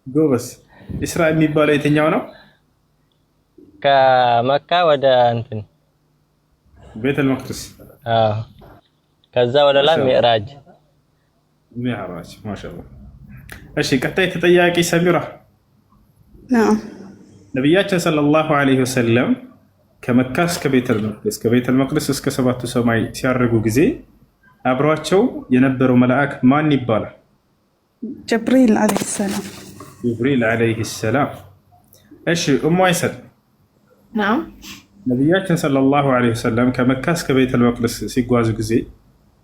ጎበስ። ኢስራ የሚባለው የትኛው ነው? ከመካ ወደ እንትን ቤተል መቅደስ። አዎ፣ ከዛ ወደ ላይ ሚዕራጅ። ሚዕራጅ ማሻአላህ። እሺ ቀጣይ ተጠያቂ ሰሚራ። ነቢያችን ሰለላሁ ዐለይሂ ወሰለም ከመካ እስከ ቤተል መቅደስ እስከ ሰባቱ ሰማይ ሲያርጉ ጊዜ አብሯቸው የነበረው መልአክ ማን ይባላል? ጅብሪል ዐለይሂ ሰላም። ጅብሪል ዐለይሂ ሰላም። እሺ ኡሙ አይሰል ነቢያችን ሰለላሁ ዐለይሂ ወሰለም ከመካ እስከ ቤተል መቅደስ ሲጓዙ ጊዜ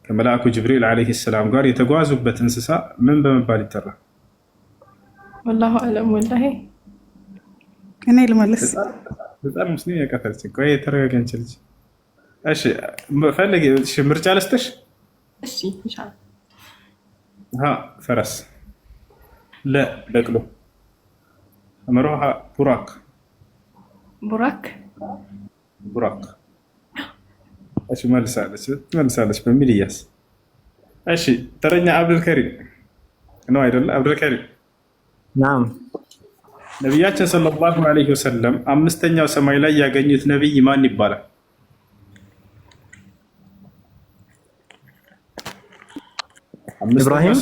ከመልአኩ ጅብሪል ዐለይሂ ሰላም ጋር የተጓዙበት እንስሳ ምን በመባል ይጠራል? ወላሁ አለም። ወላሂ እኔ ልመልስ። በጣም ሙስሊም ያቀፈልች ቆይ ተረጋገንች ልጅ። እሺ ፈልግ። እሺ ምርጫ ልስጥሽ። እሺ ኢንሻአላህ። ፈረስ፣ ለ በቅሎ፣ አምሮሃ ቡራክ። ቡራክ ቡራክ። እሺ መልሳለች በሚል እያስ። እሺ ተረኛ አብዱልከሪም ነው አይደለ? አብዱልከሪም ናም። ነቢያችን ሰለላሁ ዐለይሂ ወሰለም አምስተኛው ሰማይ ላይ ያገኙት ነቢይ ማን ይባላል? ኢብራሂም።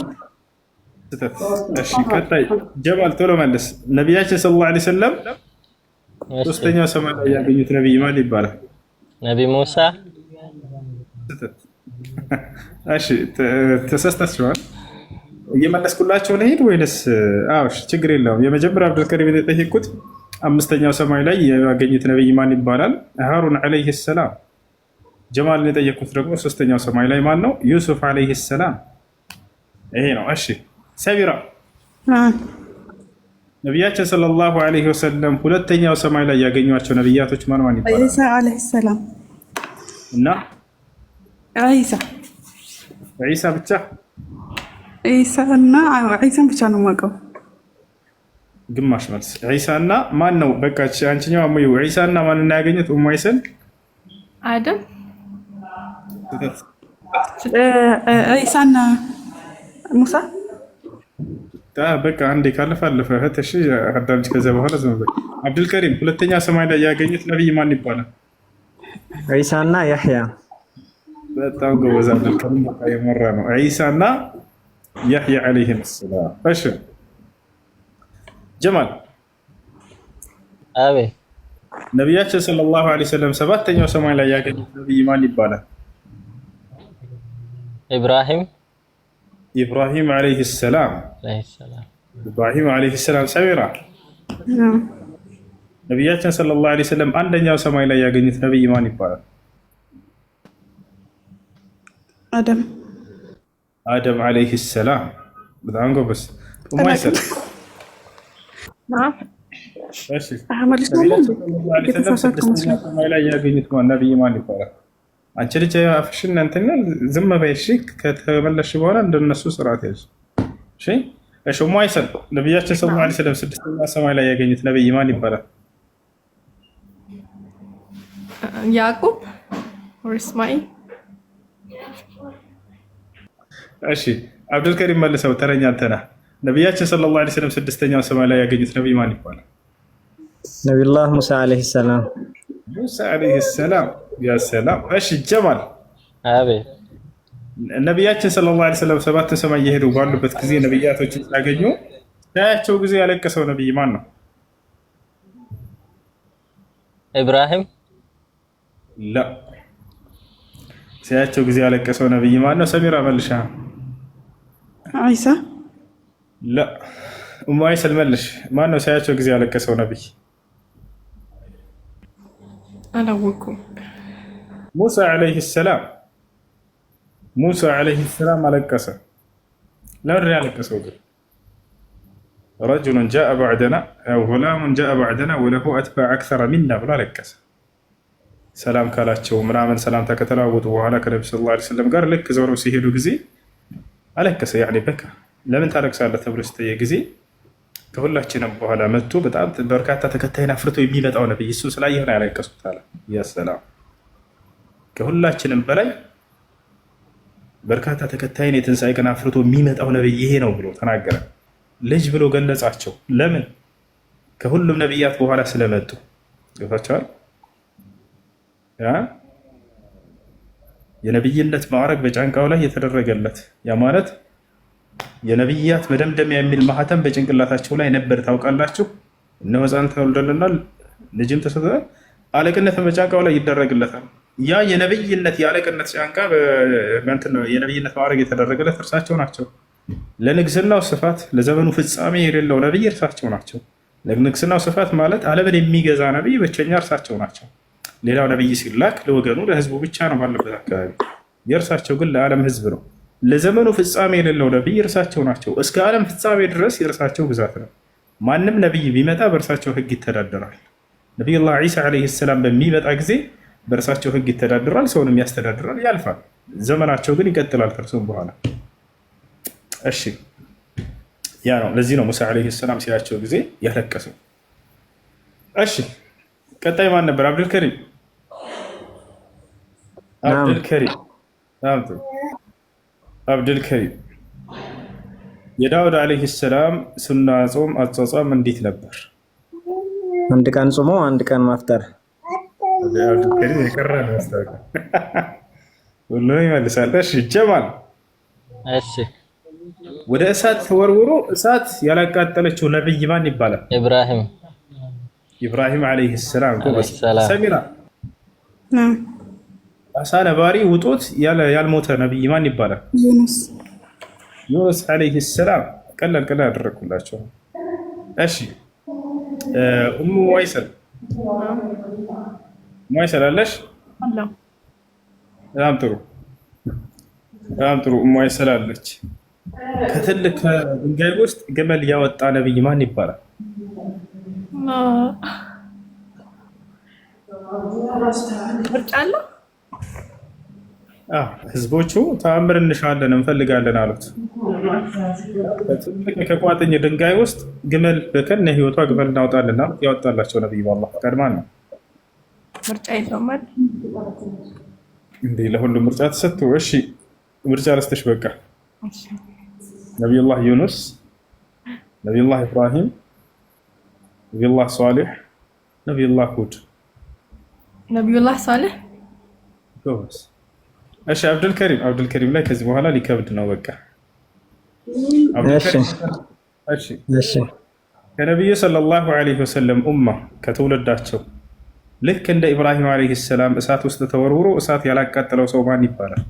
እሺ ቀጣይ ጀማል ቶሎ መልስ። ነቢያችን ሰለላሁ ዐለይሂ ወሰለም ሶስተኛው ሰማይ ላይ ያገኙት ነቢይ ማን ይባላል? ነቢ ሙሳ። እሺ ተሳስታችኋል። እየመለስኩላቸው ልሄድ ወይንስ? አዎ ችግር የለውም። የመጀመሪያ አብዱልከሪም የጠየቁት አምስተኛው ሰማይ ላይ ያገኙት ነቢይ ማን ይባላል? ሃሩን ዐለይሂ ሰላም። ጀማልን የጠየቁት ደግሞ ሶስተኛው ሰማይ ላይ ማን ነው? ዩሱፍ ዐለይሂ ሰላም። ይሄ ነው። እሺ ሰቢራ፣ ነቢያችን ሰለላሁ ዐለይሂ ወሰለም ሁለተኛው ሰማይ ላይ ያገኟቸው ነቢያቶች ማን ማን ይባላል? ኢሳ ዐለይሂ ሰላም እና ዒሳ ብቻ። ኢሳና ዒሳን ብቻ ነው የማውቀው። ግማሽ መልስ። ዒሳና ማን ነው? በቃ አንቺኛው አሙዩ ዒሳና ማን እና ያገኙት? ኡሙ አይሰል አደም። ኢሳና ሙሳ። በቃ አንዴ ካለፈ አለፈ። እሺ አዳምጪ። ከዛ በኋላ ዝም በይ። አብዱልከሪም ሁለተኛ ሰማይ ላይ ያገኙት ነቢይ ማን ይባላል? ዒሳና ያህያ። በጣም ጎበዝ አብዱልከሪም። በቃ የመራ ነው። ዒሳና ያህያ ዐለይሂም ሰላም። እሺ ጀማል። አቤት። ነቢያችን ሰለላሁ ዐለይሂ ወሰለም ሰባተኛው ሰማይ ላይ ያገኙት ነቢይ ማን ይባላል? ኢብራሂም። ኢብራሂም ዐለይሂ ሰላም። ኢብራሂም ዐለይሂ ሰላም። ሰሚራ፣ ነቢያችን ሰለላሁ ዐለይሂ ወሰለም አንደኛው ሰማይ ላይ ያገኙት ነቢይ ማን ይባላል? አደም። አደም ዐለይሂ ሰላም። በጣም ጎበዝ። ኡሙ አይሰል ስድስተኛው ሰማይ ላይ ያገኙት ነቢይ ማን ይባላል? አንቺ ልጅ አፍሽን እንትን ዝም በይ እሺ። ከተመለስሽ በኋላ እንደነሱ ስርዓት ያዥ እሺ። እሺ ኡሙ አይሰል ነቢያችን ሰለላሁ ዐለይሂ ወሰለም ስድስተኛው ሰማይ ላይ ያገኙት ነቢይ ማን ይባላል? ያዕቁብ ወር እስማኤል። እሺ አብዱልከሪም መልሰው። ተረኛ አንተ ነህ። ነቢያችን ሰለላሁ ዐለይሂ ወሰለም ስድስተኛው ሰማይ ላይ ያገኙት ነቢይ ማን ይባላል? ነቢዩላህ ሙሳ ዐለይሂ ሰላም። ሙሳ ዐለይሂ ሰላም። ያ ሰላም። እሺ ጀማል፣ አቤት። ነቢያችን ሰለላሁ ዐለይሂ ወሰለም ሰባት ሰማይ እየሄዱ ባሉበት ጊዜ ነቢያቶችን ሲያገኙ ታያቸው ጊዜ ያለቀሰው ነቢይ ማን ነው? ኢብራሂም። ላ ሲያቸው ጊዜ ያለቀሰው ነቢይ ማን ነው? ሰሚራ መልሻ። ዒሳ። ላ ኡሙ አይሰል መልሽ። ማን ነው ሲያቸው ጊዜ ያለቀሰው ነቢይ? አላወኩም። ሙሳ ዐለይሂ ሰላም። ሙሳ ዐለይሂ ሰላም አለቀሰ። ለምን ያለቀሰው? ግን ረጁሉን ጃአ በዕደና አው ጉላሙን ጃአ በዕደና ወለሁ አትባዕ አክሰረ ሚና ብሎ አለቀሰ። ሰላም ካላቸው ምናምን ሰላምታ ከተለዋወጡ በኋላ ከነቢ ሰለላሁ ዐለይሂ ወሰለም ጋር ልክ ዞረው ሲሄዱ ጊዜ አለቀሰ። ያኔ በቃ ለምን ታለቅሳለህ ተብሎ ሲጠየቅ ጊዜ ከሁላችንም በኋላ መጥቶ በጣም በርካታ ተከታይን አፍርቶ የሚመጣው ነብይ እሱ ስላየሁ ነው ያለቀስኩት አለ። ያ ሰላም። ከሁላችንም በላይ በርካታ ተከታይን የትንሣኤ ቀን አፍርቶ የሚመጣው ነብይ ይሄ ነው ብሎ ተናገረ። ልጅ ብሎ ገለጻቸው። ለምን? ከሁሉም ነቢያት በኋላ ስለመጡ ገብታችኋል። የነብይነት ማዕረግ በጫንቃው ላይ የተደረገለት ያ ማለት የነብያት መደምደሚያ የሚል ማህተም በጭንቅላታቸው ላይ ነበር። ታውቃላችሁ። እነሆ ሕፃን ተወልዶልናል፣ ልጅም ተሰጥቶናል፣ አለቅነት በጫንቃው ላይ ይደረግለታል። ያ የነብይነት የአለቅነት ጫንቃ የነብይነት ማዕረግ የተደረገለት እርሳቸው ናቸው። ለንግስናው ስፋት ለዘመኑ ፍጻሜ የሌለው ነብይ እርሳቸው ናቸው። ለንግስናው ስፋት ማለት ዓለምን የሚገዛ ነብይ ብቸኛ እርሳቸው ናቸው። ሌላው ነብይ ሲላክ ለወገኑ ለህዝቡ ብቻ ነው ባለበት አካባቢ። የእርሳቸው ግን ለዓለም ህዝብ ነው። ለዘመኑ ፍጻሜ የሌለው ነብይ እርሳቸው ናቸው። እስከ ዓለም ፍጻሜ ድረስ የእርሳቸው ግዛት ነው። ማንም ነብይ ቢመጣ በእርሳቸው ህግ ይተዳደራል። ነቢዩላህ ዒሳ ዓለይሂ ሰላም በሚመጣ ጊዜ በእርሳቸው ህግ ይተዳደራል፣ ሰውንም ያስተዳድራል፣ ያልፋል። ዘመናቸው ግን ይቀጥላል ከእርሱም በኋላ። እሺ ያ ነው። ለዚህ ነው ሙሳ ዓለይሂ ሰላም ሲያቸው ጊዜ ያለቀሰው። እሺ ቀጣይ ማን ነበር? አብዱልከሪም አብዱልከሪም የዳውድ ዓለይሂ ሰላም ሱና ጾም አጿጿም እንዴት ነበር? አንድ ቀን ጾሞ አንድ ቀን ማፍጠር። አብዱልከሪም የቀረ ነው ያስታውቃል። ሁሉንም ይመልሳል። እሺ ጀማል፣ እሺ ወደ እሳት ተወርውሮ እሳት ያላቃጠለችው ነብይ ማን ይባላል? ኢብራሂም ዓለይሂ ሰላም። ሰሚራ አሳ ነባሪ ውጦት ያልሞተ ነብይ ማን ይባላል? ዩኑስ ዓለይሂ ሰላም። ቀላል ያደረኩላቸው። እሺ ኡሙ ወይሰል አለሽ? በጣም ጥሩ ኡሙ ወይሰል አለች። ከትልቅ ድንጋይ ውስጥ ገመል ያወጣ ነብይ ማን ይባላል? ህዝቦቹ ተአምር እንሻለን እንፈልጋለን አሉት። ከቋጥኝ ድንጋይ ውስጥ ግመል ከነ ህይወቷ ግመል እናውጣልና ያወጣላቸው ነብይ በአላህ ፈቃድ ማን ነው? ምርጫ የለውም እንዴ? ለሁሉም ምርጫ ተሰጥቶ። እሺ ምርጫ ረስተሽ በቃ ነቢዩላህ ዩኑስ፣ ነቢዩላህ ኢብራሂም፣ ነቢዩላህ ሷሊህ፣ ነቢዩላህ ሁድ። ነቢዩላህ ሷሊህ። እሺ አብዱልከሪም ላይ ከዚህ በኋላ ሊከብድ ነው በቃ። እሺ ከነቢዩ ሰለላሁ ዐለይሂ ወሰለም ኡማ ከትውልዳቸው ልክ እንደ ኢብራሂም ዐለይሂ ሰላም እሳት ውስጥ ተወርውሮ እሳት ያላቃጠለው ሰው ማን ይባላል?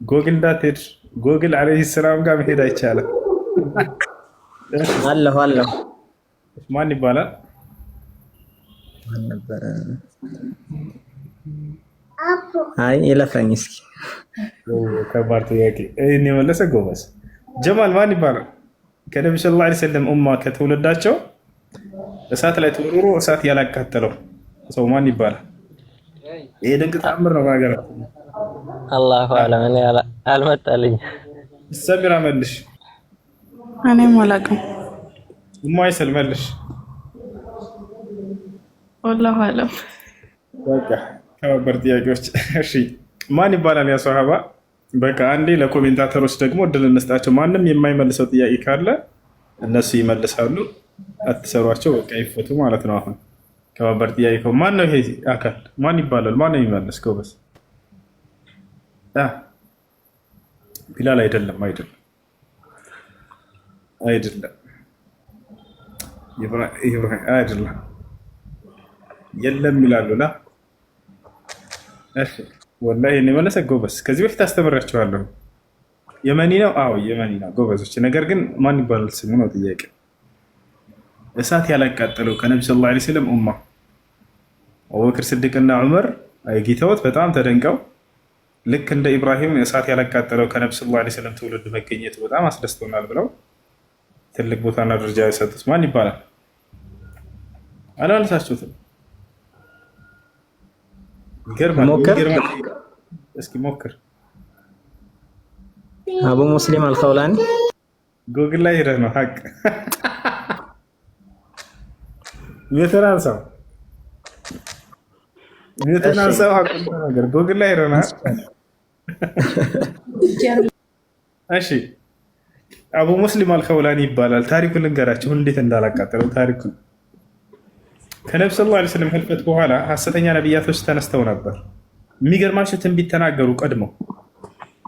ጎግል እንዳትሄድ። ጎግል ዐለይሂ ሰላም ጋር መሄድ አይቻልም። አለሁ ማን ይባላል? አይ ይለፈኝ እስኪ። ከባድ ጥያቄ። ይህን የመለሰ ጎበዝ። ጀማል ማን ይባላል? ከነቢ ሰለላሁ ዐለይሂ ወሰለም ኡማ ከትውልዳቸው እሳት ላይ ተወርውሮ እሳት ያላቃጠለው ሰው ማን ይባላል? ይሄ ድንቅ ተአምር ነው በሀገራችን። አላሁ አለም። እኔ አልመጣልኝ። ሰሚራ መልሽ። እኔም አላውቅም። ማይሰል መልሽ። ወላሁ አለም። በቃ ከባድ ጥያቄዎች። እሺ ማን ይባላል ያ ሷሃባ? በቃ አንዴ ለኮሜንታተሮች ደግሞ እድል እንስጣቸው። ማንም የማይመልሰው ጥያቄ ካለ እነሱ ይመልሳሉ። አትሰሯቸው፣ በቃ ይፈቱ ማለት ነው። አሁን ከባድ ጥያቄ ማን ነው? ይሄ አካል ማን ይባላል? ማን ነው የሚመልስ? ጎበዝ። ቢላል አይደለም። ኢብራሂም አይደለም። የለም ይላሉ። እሺ ወላሂ እኔ መለሰ ጎበዝ። ከዚህ በፊት አስተምራችኋለሁ። የመኒ ነው። አዎ የመኒ ነው ጎበዞች። ነገር ግን ማን ይባላል ስሙ ነው ጥያቄ። እሳት ያላቃጠለው ከነቢ ሰለላሁ ዐለይሂ ወሰለም ኡማ አቡበክር ስዲቅና ዑመር አይጊተውት በጣም ተደንቀው ልክ እንደ ኢብራሂም እሳት ያላቃጠለው ከነቢ ሰለላሁ ዐለይሂ ወሰለም ትውልድ መገኘቱ በጣም አስደስቶናል ብለው ትልቅ ቦታና ደረጃ የሰጡት ማን ይባላል? አላነሳችሁትም? ይገርማል። እስኪ ሞክር። አቡ ሙስሊም አልኸውላኒ። ጎግል ላይ ሄደህ ነው ሀቅ የተናንሳው ሀቅ ነገር ጎግል ላይ ሄደህ ነው እሺ አቡ ሙስሊም አልኸውላኒ ይባላል። ታሪኩን ልንገራችሁ እንዴት እንዳላቃጠለው ታሪኩን። ከነብዩ ሰለላሁ ዐለይሂ ወሰለም ህልፈት በኋላ ሐሰተኛ ነቢያቶች ተነስተው ነበር። የሚገርማቸው ትንቢት ተናገሩ ቀድመው።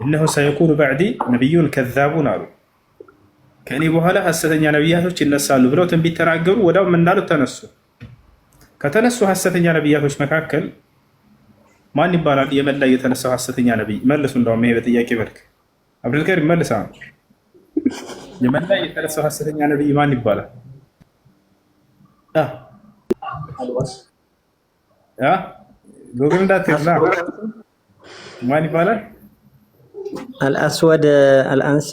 እነሆ ሰየኩኑ በዕዲ ነቢዩን ከዛቡን አሉ። ከእኔ በኋላ ሐሰተኛ ነቢያቶች ይነሳሉ ብለው ትንቢት ተናገሩ። ወዲያው እንዳሉት ተነሱ። ከተነሱ ሐሰተኛ ነቢያቶች መካከል ማን ይባላል? የመን ላይ የተነሳው ሐሰተኛ ነቢይ መልሱ። እንደውም ይሄ በጥያቄ መልክ አብዱልከሪም መልሳ። የመን ላይ የተነሳው ሐሰተኛ ነቢይ ማን ይባላል? ጎግል እንዳትገዛ ማን ይባላል? አልአስወድ አልአንሲ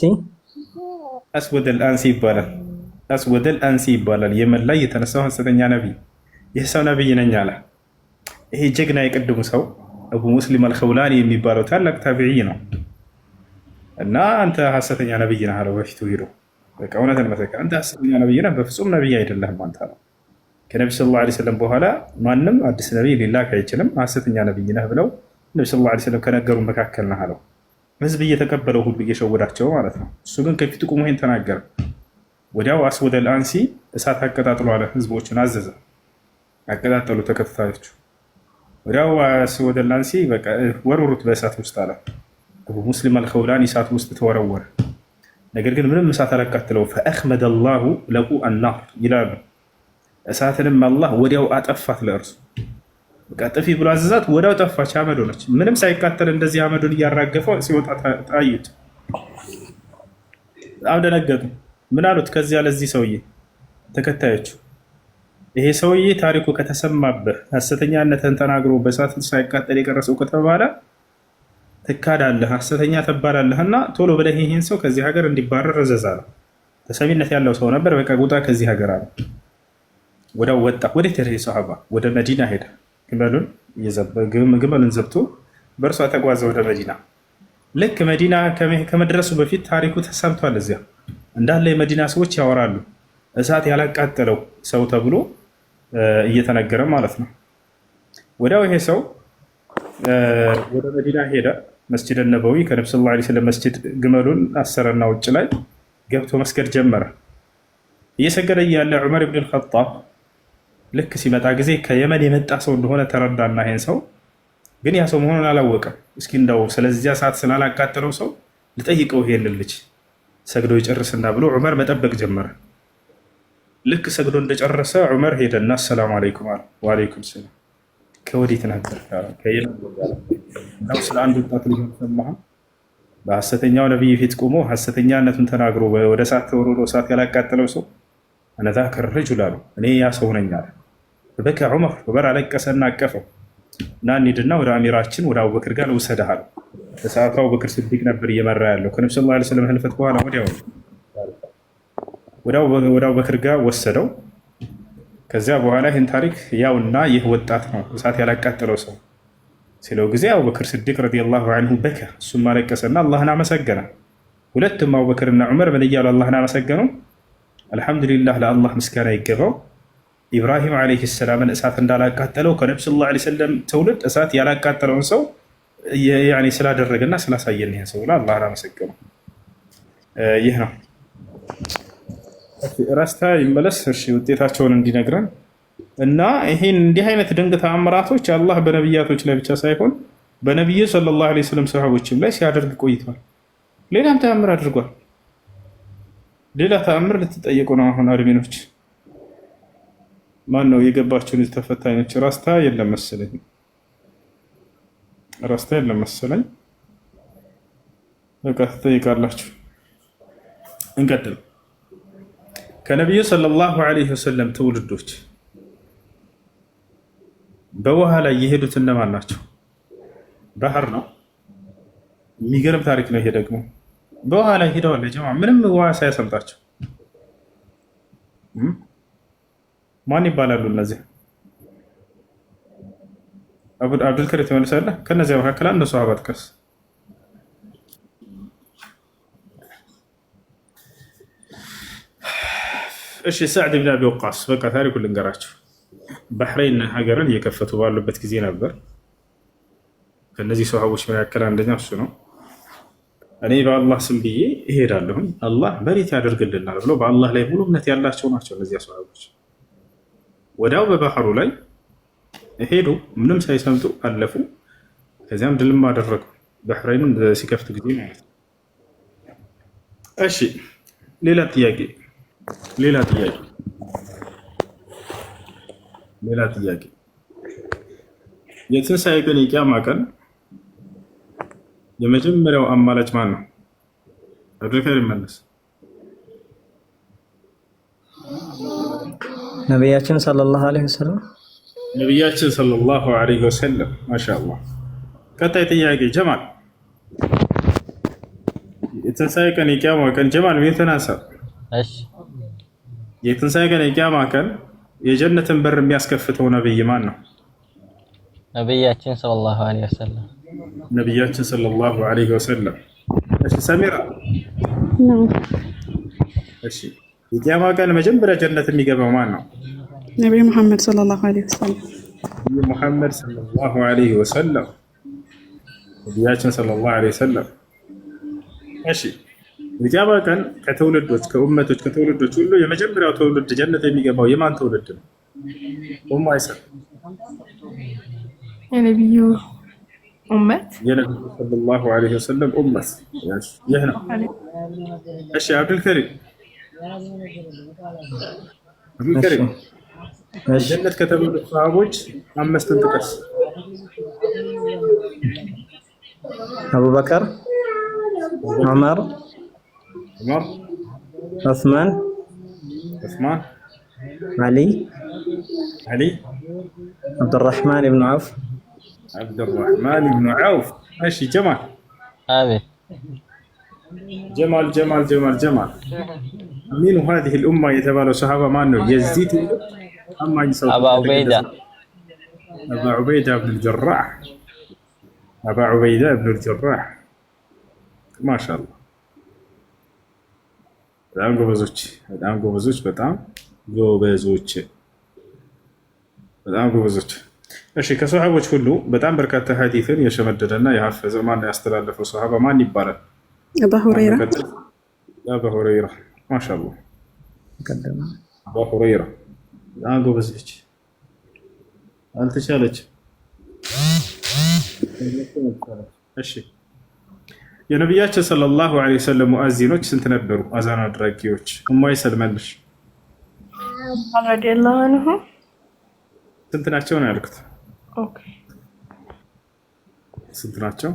አስወድ አልአንሲ ይባላል። አስወድ አልአንሲ ይባላል። የመን ላይ የተነሳው ሐሰተኛ ነቢይ። ይህ ሰው ነቢይ ነኝ አለ። ይሄ ጀግና የቅድሙ ሰው አቡ ሙስሊም አልኸውላኒ የሚባለው ታላቅ ታቢዒ ነው። እና አንተ ሐሰተኛ ነቢይ ነህ አለው። በፊቱ ሄዶ በቃ እውነትን መሰከረ። አንተ ሐሰተኛ ነቢይ ነህ፣ በፍጹም ነቢይ አይደለህም አንተ ነው። ከነብዩ ሰለላሁ ዐለይሂ ወሰለም በኋላ ማንም አዲስ ነቢይ ሊላክ አይችልም፣ ሐሰተኛ ነቢይ ነህ ብለው ነብዩ ሰለላሁ ዐለይሂ ወሰለም ከነገሩ መካከል ነህ አለው። ህዝብ እየተቀበለው ሁሉ እየሸወዳቸው ማለት ነው። እሱ ግን ከፊቱ ቁሞ ይሄን ተናገረ። ወዲያው አስወድ አልአንሲ እሳት አቀጣጥሎ አለ። ህዝቦችን አዘዘ፣ አቀጣጠሉ ተከታዮቹ። ወዲያው አስወድ አልአንሲ በቃ ወርውሩት በእሳት ውስጥ አለ። አቡ ሙስሊም አልኸውላኒ እሳት ውስጥ ተወረወረ። ነገር ግን ምንም እሳት አላቃጥለው። ፈአኽመደ አላሁ ለሁ አናር ይላሉ። እሳትንም አላህ ወዲያው አጠፋት ለእርሱ። በቃ ጥፊ ብሎ አዘዛት፣ ወዲያው ጠፋች፣ አመድ ሆነች። ምንም ሳይቃጠል እንደዚህ አመዱን እያራገፈው ሲወጣ ታዩት። በጣም ደነገጡ። ምን አሉት? ከዚያ ለዚህ ሰውዬ ተከታዮቹ ይሄ ሰውዬ ታሪኩ ከተሰማብህ ሐሰተኛነትን ተናግሮ በእሳት ሳይቃጠል የቀረሰው ከተባለ ትካዳለህ፣ ሐሰተኛ ትባላለህና ቶሎ ብለህ ይህን ሰው ከዚህ ሀገር እንዲባረር እዘዝ አለው። ተሰሚነት ያለው ሰው ነበር። በቃ ውጣ ከዚህ ሀገር አለ። ወዲያው ወጣ። ወዴት ሄደ? ሰሃባ ወደ መዲና ሄደ። ግመሉን ዘብቶ በእርሷ ተጓዘ ወደ መዲና። ልክ መዲና ከመድረሱ በፊት ታሪኩ ተሰምቷል። እዚያ እንዳለ የመዲና ሰዎች ያወራሉ። እሳት ያላቃጠለው ሰው ተብሎ እየተነገረ ማለት ነው። ወዲያው ይሄ ሰው ወደ መዲና ሄደ። መስጂድ ነበዊ ከነብዩ ሰለላሁ ዐለይሂ ወሰለም መስጂድ ግመሉን አሰረና ውጭ ላይ ገብቶ መስገድ ጀመረ። እየሰገደ እያለ ዑመር ብን አልኸጣብ ልክ ሲመጣ ጊዜ ከየመን የመጣ ሰው እንደሆነ ተረዳና ይሄን ሰው ግን ያ ሰው መሆኑን አላወቀም። እስኪ እንደው ስለዚያ ሰዓት ስላላቃጠለው ሰው ልጠይቀው ይሄንን ልጅ ሰግዶ ይጨርስና ብሎ ዑመር መጠበቅ ጀመረ። ልክ ሰግዶ እንደጨረሰ ዑመር ሄደና አሰላሙ አለይኩም አለ። ወአለይኩም ሰላም። ከወዴት ነበር? ስለ አንድ ወጣት ልጅ ሰማህ? በሐሰተኛው ነቢይ ፊት ቆሞ ሐሰተኛነቱን ተናግሮ ወደ እሳት ተወርውሮ እሳት ያላቃጠለው ሰው እነ ዛከ ረጁል አሉ። እኔ ያ ሰው ነኝ አለ። በበካ ዑመር አለቀሰና አቀፈው እና እንሂድና ወደ አሚራችን ወደ አቡበክር ጋር ልውሰድህ አለው። በሰዓቱ አቡበክር ስዲቅ ነበር እየመራ ያለው ከነብዩ ሰለላሁ ዐለይሂ ወሰለም ህልፈት በኋላ ወደ አቡበክር ጋር ወሰደው። ከዚያ በኋላ ይህን ታሪክ ያውና ይህ ወጣት ነው እሳት ያላቃጠለው ሰው ሲለው ጊዜ አቡበክር ስዲቅ ረዲየላሁ ዐንሁ በካ፣ እሱም አለቀሰና አላህን አመሰገነ። ሁለቱም አቡበክርና ዑመር ምን እያሉ አላህን አመሰገኑ? አልሐምዱሊላህ ለአላህ ምስጋና ይገባው፣ ኢብራሂም ዓለይሂ ሰላምን እሳት እንዳላቃጠለው ከነብዩ ሰለላሁ ዐለይሂ ወሰለም ትውልድ እሳት ያላቃጠለውን ሰው ስላደረገና ስላሳየን ይሄን ሰው አላህን አመሰገኑ። ይህ ነው። ራስታ ይመለስ። እሺ ውጤታቸውን እንዲነግረን እና ይሄን እንዲህ አይነት ድንቅ ተአምራቶች አላህ በነቢያቶች ላይ ብቻ ሳይሆን በነቢዩ ሰለላሁ ዐለይሂ ወሰለም ሰሃቦችም ላይ ሲያደርግ ቆይቷል። ሌላም ተአምር አድርጓል። ሌላ ተአምር ልትጠየቁ ነው አሁን አድሚኖች። ማን ነው የገባችሁን ተፈታኞች? ራስታ የለም መሰለኝ፣ ራስታ የለም መሰለኝ። በቃ ትጠይቃላችሁ። እንቀጥል። ከነቢዩ ሰለላሁ ዐለይሂ ወሰለም ትውልዶች በውሃ ላይ የሄዱት እነማን ናቸው? ባህር ነው። የሚገርም ታሪክ ነው ይሄ ደግሞ። በውሃ ላይ ሄደዋል ጀማ፣ ምንም ውሃ ሳያሰምጣቸው። ማን ይባላሉ እነዚህ? አብዱልከሪም ትመልሳለህ? ከነዚያ መካከል አንድ ሰሃባ ጥቀስ። እሺ ሰዕድ ብን አቢ ወቃስ። በቃ ታሪኩን ልንገራቸው። ባህሬን ሀገርን እየከፈቱ ባሉበት ጊዜ ነበር። ከነዚህ ሰሃቦች መካከል አንደኛው እሱ ነው። እኔ በአላህ ስም ብዬ እሄዳለሁኝ አላህ መሬት ያደርግልናል ብለው በአላህ ላይ ሙሉ እምነት ያላቸው ናቸው እነዚያ ሰሃቦች። ወዲያው በባህሩ ላይ ሄዱ፣ ምንም ሳይሰምጡ አለፉ። ከዚያም ድልም አደረጉ ባህረይንን ሲከፍቱ ጊዜ ማለት ነው። እሺ ሌላ ጥያቄ የትንሣኤ ቀን የቂያማ ቀን የመጀመሪያው አማላጭ ማን ነው? አብዱልከሪም መለስ። ነቢያችን ሰለላሁ ዐለይሂ ወሰለም። ነቢያችን ሰለላሁ ዐለይሂ ወሰለም። ማሻአላህ። ቀጣይ ጥያቄ ጀማል። የትንሣኤ ቀን የቂያማ ቀን ጀማል ቤተናሳ። እሺ የትንሣኤ ቀን የቂያማ ቀን የጀነትን በር የሚያስከፍተው ነብይ ማን ነው? ነቢያችን ሰለላሁ ዐለይሂ ወሰለም። ነቢያችን ሰለላሁ ዐለይሂ ወሰለም። እሺ ሰሚራ ነው። እሺ የቂያማ ቀን መጀመሪያ ጀነት የሚገባው ማን ነው? ነብዩ መሐመድ ሰለላሁ ዐለይሂ ወሰለም። ነብዩ መሐመድ ሰለላሁ ዐለይሂ ወሰለም። ነቢያችን ሰለላሁ ዐለይሂ ወሰለም። እሺ የቂያማ ቀን ከትውልዶች ከኡመቶች ከትውልዶች ሁሉ የመጀመሪያው ትውልድ ጀነት የሚገባው የማን ትውልድ ነው? ኡሙ አይሰል የነብዩ ኡመት የነብዩ ሰለላሁ ዐለይሂ ወሰለም ኡመት ይህ ነው። እሺ አብዱልከሪም ጀነት ከተባሉት ሰሃቦች አምስትን ጥቀስ። አቡበከር፣ ዑመር፣ ዑስማን፣ ዓሊ፣ አብዱራህማን ብኑ ዐውፍ። እሺ ጀማል። አቤት ጀማል አሚኑ هذه الأمة የተባለው ሰሃባ ማን ነው? የዚህ ትውልድ አማኝ ሰው አባ ዑበይዳ ብን الجراح ማሻአላህ። በጣም ጎበዞች። እሺ ከሰሃቦች ሁሉ በጣም በርካታ ሐዲስን የሸመደደና የሐፈዘ ማን ያስተላለፈው ሰሃባ ማን ይባላል? አቡ ሁረይራ። ማሻአላህ አቡ ሁረይራ በጣም ጎበዝ ልጅ አልተቻለችም። እሺ የነቢያችን ሰለላሁ ዐለይሂ ወሰለም ሙአዚኖች ስንት ነበሩ? አዛን አድራጊዎች እማይ ሰልመልሽ ረዲየላሁ ዐንሁ ስንት ናቸው ነው ያልኩት? ኦኬ ስንት ናቸው?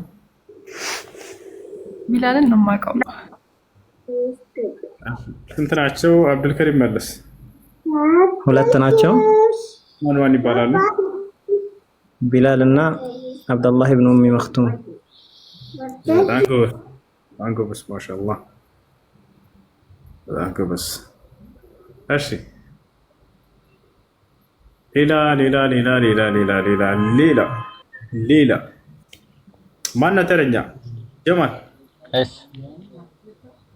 ቢላልን ነው የማውቀው። ስንት ናቸው? አብዱልከሪም መለስ። ሁለት ናቸው። ማን ይባላሉ? ቢላል እና አብዱላህ ኢብኑ ኡሚ መክቱም። በጣም ጎበዝ ማሻአላህ፣ በጣም ጎበዝ። እሺ ሌላ ማን ተረኛ? ጀማል።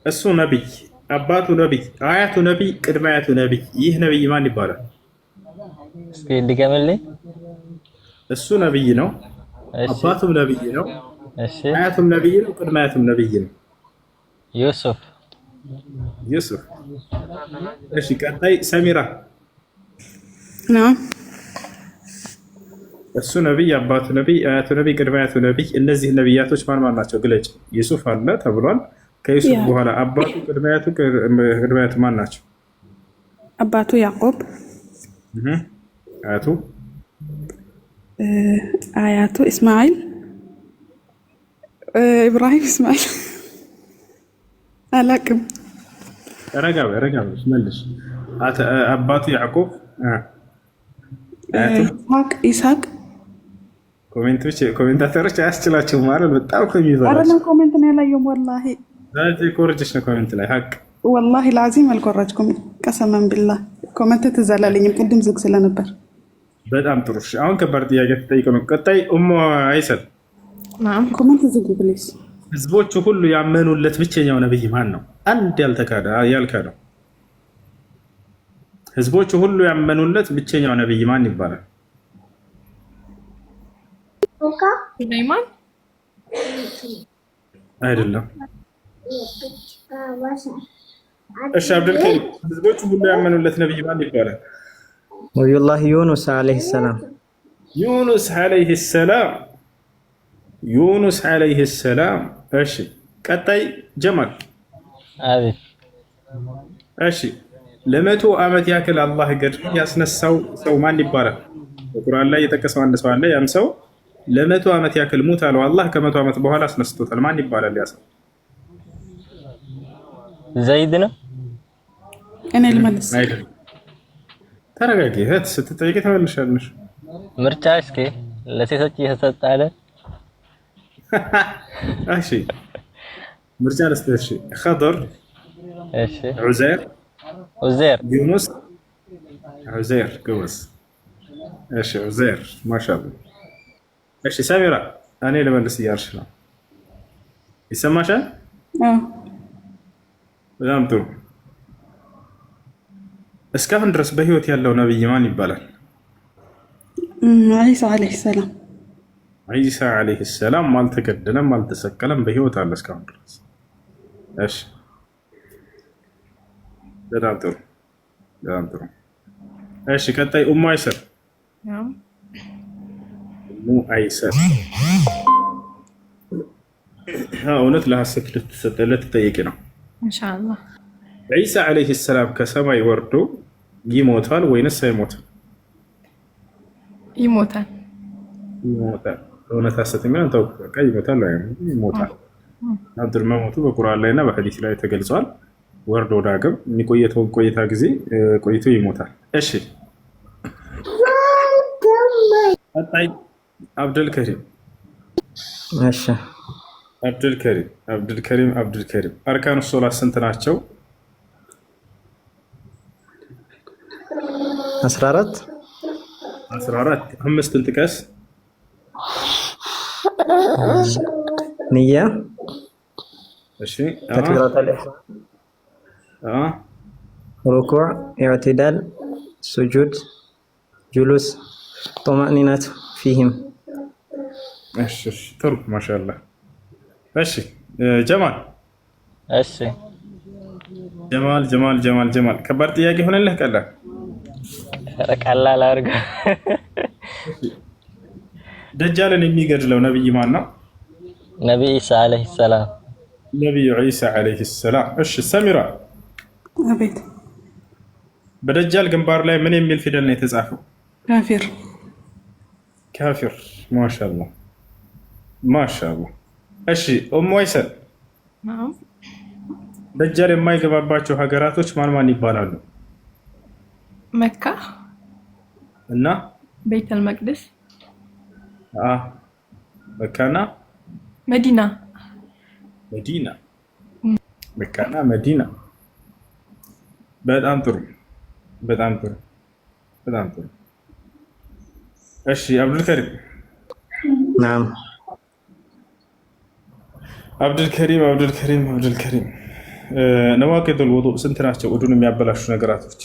እሱ ነቢይ፣ አባቱ ነቢይ፣ አያቱ ነቢይ፣ ቅድመ አያቱ ነቢይ። ይህ ነቢይ ማን ይባላል? እስኪ ድገምልኝ። እሱ ነቢይ ነው፣ አባቱም ነቢይ ነው፣ አያቱም ነቢይ ነው፣ ቅድመ አያቱም ነቢይ ነው። ዩሱፍ። እሺ ቀጣይ ሰሚራ። እሱ ነቢይ፣ አባቱ ነቢይ፣ አያቱ ነቢይ፣ ቅድመ አያቱ ነቢይ። እነዚህ ነቢያቶች ማን ናቸው? ግለጭ። ዩሱፍ አለ ተብሏል። ከዩሱፍ በኋላ አባቱ፣ ቅድመ አያቱ ማን ናቸው? አባቱ ያዕቆብ፣ አያቱ እስማኤል፣ ኢብራሂም፣ እስማኤል አላቅም። ረጋ መልሽ። አባቱ ያዕቆብ፣ ኢስሐቅ። ኮሜንታተሮች አያስችላቸውም ማለት በጣም ከሚበላቸው ኮሜንት ነው ያላየሁም። ወላሂ ኮረጀሽ ነው ኮሜንት ላይ ሀቅ ወላሂ ላዚም አልኮረጅኩም። ቀሰመን ቢላህ ኮሜንት ትዘላለኝም ቅድም ዝግ ስለነበር። በጣም ጥሩ። አሁን ከባድ ጥያቄ ተጠይቀው ነው። ቀጣይ ኡሙ አይሰል ኮሜንት ዝግ ፕሊዝ። ህዝቦቹ ሁሉ ያመኑለት ብቸኛው ነብይ ማን ነው? አንድ ያልካደው ህዝቦቹ ሁሉ ያመኑለት ብቸኛው ነብይ ማን ይባላል? አይደለም። እሺ አብዱልከሪም ህዝቦቹ ሁሉ ያመኑለት ነብይ ማን ይባላል? ነቢዩላህ ዩኑስ ዓለይሂ ሰላም። ዩኑስ ዓለይሂ ሰላም። ዩኑስ ዓለይሂ ሰላም። እሺ ቀጣይ ጀማል። አቤት። እሺ ለመቶ ዓመት ያክል አላህ ገድሎ ያስነሳው ሰው ማን ይባላል? በቁርአን ላይ የጠቀሰው አንድ ሰው አለ። ያም ሰው ለመቶ ዓመት ያክል ሙት አለው አላህ ከመቶ ዓመት በኋላ አስነስቶታል። ማን ይባላል ያ ሰው? ዘይድ ነው። እኔ ልመልስ። አይደለም። ተረጋጊ እህት፣ ስትጠይቂ ተመልሻለሽ። ምርጫ እስኪ ለሴቶች እየተሰጠ አለ። እሺ ምርጫ ልስጥህ። እሺ ኸድር፣ እሺ ዑዘይር፣ ዑዘይር፣ ዩኑስ። ዑዘይር ጎበዝ። እሺ ዑዘይር ማሻአላህ። እሺ ሰሚራ፣ እኔ ልመልስ እያልሽ ነው። ይሰማሻል? አዎ በጣም ጥሩ። እስካሁን ድረስ በህይወት ያለው ነብይ ማን ይባላል? ዒሳ ዓለይሂ ሰላም። ዒሳ ዓለይሂ ሰላም አልተገደለም፣ አልተሰቀለም፣ በህይወት አለ እስካሁን ድረስ። እሺ በጣም ጥሩ፣ በጣም ጥሩ። እሺ ቀጣይ ኡሙ አይሰር። ኡሙ አይሰር እውነት ለሐሰት ልትጠየቂ ነው ኢንሻአላህ። ዒሳ ዓለይሂ ሰላም ከሰማይ ወርዶ ይሞታል ወይንስ አይሞትም? ይሞታል። ይሞታል። እውነት ሐሰት የሚለው ተው፣ በቃ ይሞታል። ይሞታል። አብዱል መሞቱ በቁርአን ላይና በሐዲስ ላይ ተገልጿል። ወርዶ ዳግም የሚቆየውን ቆይታ ጊዜ ቆይቶ ይሞታል። እሺ ቀጣይ አብዱልከሪም። እሺ አብዱልከሪም አርካኑ ሶላት ስንት ናቸው? 14 አምስቱን ጥቀስ። ንያ፣ እሺ ተክቢረቱል ኢሕራም፣ ሩኩዕ፣ ኢዕቲዳል፣ ሱጁድ፣ ጁሉስ፣ ጡማእኒናቱ ፊህም። እሺ ጥሩ ማሻአላህ። እሺ ጀማል። እሺ ጀማል ከባድ ጥያቄ ሆነልህ? ቀላል ቀላል አድርገ። ደጃልን የሚገድለው ነብይ ማን ነው? ነብይ ኢሳ ዓለይሂ ሰላም። ነብዩ ዒሳ ዓለይሂ ሰላም። እሺ ሰሚራ፣ አቤት። በደጃል ግንባር ላይ ምን የሚል ፊደል ነው የተጻፈው? ካፊር። ማሻአላህ። እሺ ኡሙ አይሰል፣ ደጃል የማይገባባቸው ሀገራቶች ማን ይባላሉ? መካ እና ቤተል መቅደስ። መካና መዲና። መካና መዲና። በጣም ጥሩ። እሺ አብዱልከሪም። ናም አብዱልከሪም ነዋቂዱል ውዱእ ስንት ናቸው? ውዱን የሚያበላሹ ነገራቶች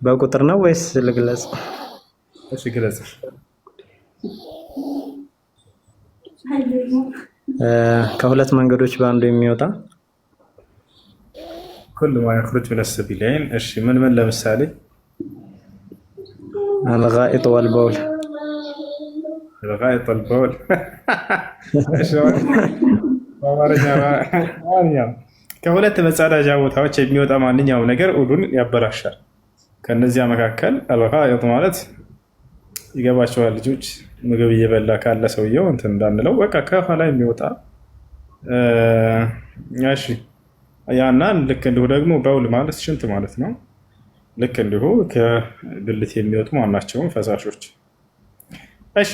በቁጥር ነው ወይስ ልግለጽ? እሺ ግለጽ። ከሁለት መንገዶች በአንዱ የሚወጣ ኩሉ ማ የኽሩጅ ሚነ ሰቢለይን። እሺ ምን ለምሳሌ? አልጋኢጥ ወልበውል። ከሁለት መጸዳጃ ቦታዎች የሚወጣ ማንኛውም ነገር ውዱን ያበላሻል። ከነዚያ መካከል አልጋኢጥ ማለት ይገባቸዋል ልጆች፣ ምግብ እየበላ ካለ ሰውየው እንትን እንዳንለው በቃ ከኋላ የሚወጣ እሺ። ያና ልክ እንዲሁ ደግሞ በውል ማለት ሽንት ማለት ነው። ልክ እንዲሁ ከብልት የሚወጡ ማናቸውም ፈሳሾች። እሺ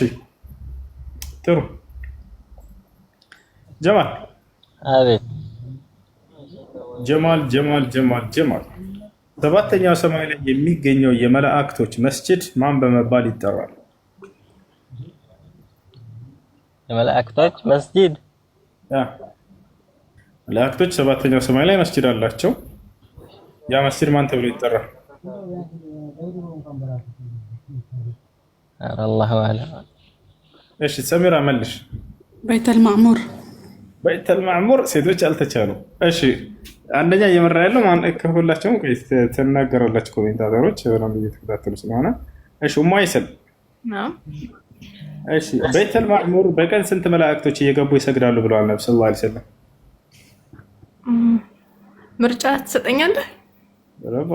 ጥሩ። ጀማል። አቤት። ጀማል ሰባተኛው ሰማይ ላይ የሚገኘው የመላእክቶች መስጂድ ማን በመባል ይጠራል? የመላእክቶች መስጂድ። መላእክቶች ሰባተኛው ሰማይ ላይ መስጂድ አላቸው። ያ መስጂድ ማን ተብሎ ይጠራል? ኧረ አላሁ አዕለም። እሺ ሰሚራ መልሽ። በይተል ማዕሙር። በይተል ማዕሙር ሴቶች አልተቻሉ። እሺ አንደኛ እየመራ ያለው ማን ከሁላቸውም ተናገራላችሁ ኮሜንታተሮች በጣም እየተከታተሉ ስለሆነ እሺ ኡሙ አይሰል እሺ በይተል ማዕሙር በቀን ስንት መላእክቶች እየገቡ ይሰግዳሉ ብለዋል ነብዩ ሰለላሁ ዐለይሂ ወሰለም? ምርጫ ትሰጠኛለህ?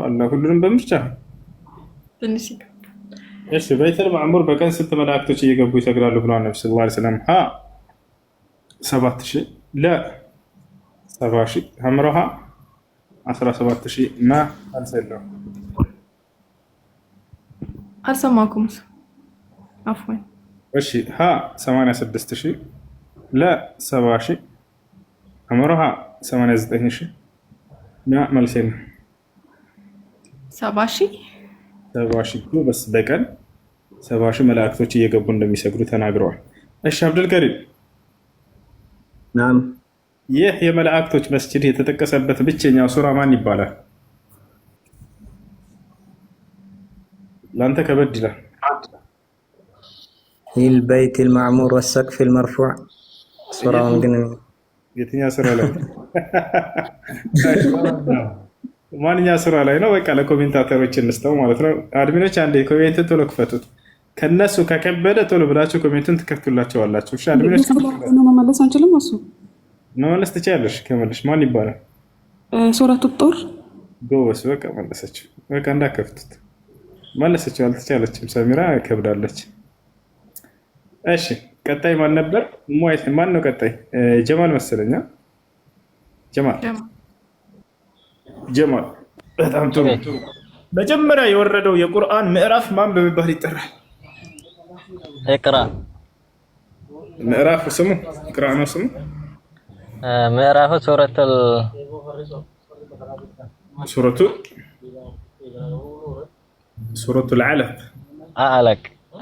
አላህ ሁሉንም በምርጫ ትንሽ እሺ በይተል ማዕሙር በቀን ስንት መላእክቶች እየገቡ ይሰግዳሉ ብለዋል ነብዩ ሰለላሁ ዐለይሂ ወሰለም? ሀ 7000 ለ 70000 ሐምራሃ 17000 ማ አልሰለው አልሰማኩም። አፍወን እሺ ሀ 86000 ለ 70000 ሐምራሃ 89000 ማ መልሰን 70000 7000 በስ በቀን 70000 መላእክቶች እየገቡ እንደሚሰግዱ ተናግረዋል። እሺ አብዱልከሪም ናም ይህ የመላእክቶች መስጂድ የተጠቀሰበት ብቸኛው ሱራ ማን ይባላል? ላንተ ከበድ ይላል። البيت المعمور والسقف المرفوع ሱራው ግን የትኛው ሱራ ላይ ማንኛው ሱራ ላይ ነው? በቃ ለኮሜንታተሮች እንስተው ማለት ነው። አድሚኖች አንዴ ኮሜንት ቶሎ ክፈቱት። ከነሱ ከከበደ ቶሎ ብላችሁ ኮሜንቱን ትከፍቱላቸዋላችሁ። እሺ አድሚኖች መመለስ አንችልም። እሱ መመለስ ትችያለሽ። ከመለሽ ማን ይባላል? ሱረቱ ጦር ጎበስ። በቃ መለሰችው። በቃ እንዳከፍቱት መለሰችው። አልተቻለችም። ሰሚራ ከብዳለች። እሺ ቀጣይ ማን ነበር? ማን ነው ቀጣይ? ጀማል መሰለኛ። ጀማል በጣም ጥሩ። መጀመሪያ የወረደው የቁርአን ምዕራፍ ማን በመባል ይጠራል? ኢቅራ። ምዕራፍ ስሙ ኢቅራ ነው ስሙ። ምዕራፉ ሱረቱል አለቅ።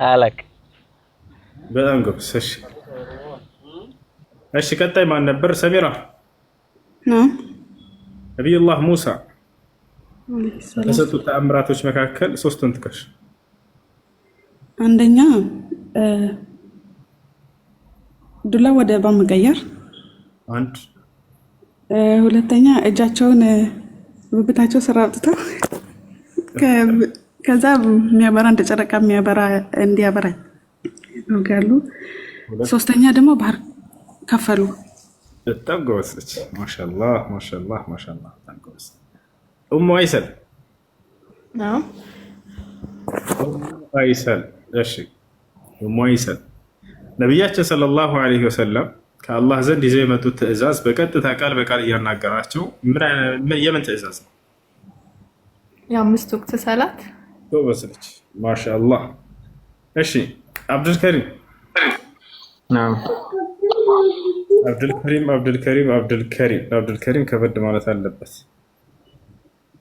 አለቅ። በጣም ጎበዝ። እሺ ቀጣይ ማን ነበር? ሰሚራ። ነቢዩላህ ሙሳ ከሰጡት ተአምራቶች መካከል ሶስቱን ጥቀሽ። አንደኛ ዱላ ወደ እባብ መቀየር፣ አንድ። ሁለተኛ እጃቸውን ብብታቸው ስራ አውጥተው ከዛ የሚያበራ እንደ ጨረቃ የሚያበራ እንዲያበራ ያሉ። ሶስተኛ ደግሞ ባህር ከፈሉ። በጣም ጎበዝ። ማሻአላህ ማሻአላህ ማሻአላህ። በጣም ጎበዝ። ኡሙ አይሰል አይሰል። እሺ ኡሙ አይሰል ነቢያችን ሰለላሁ ዐለይሂ ወሰለም ከአላህ ዘንድ ይዘው የመጡት ትዕዛዝ በቀጥታ ቃል በቃል እያናገራቸው የምን ትዕዛዝ ነው? የአምስት ወቅት ሰላት። ጎበዝ ነች። ማሻአላህ። እሺ አብዱልከሪም። ናም አብዱልከሪም ከበድ ማለት አለበት።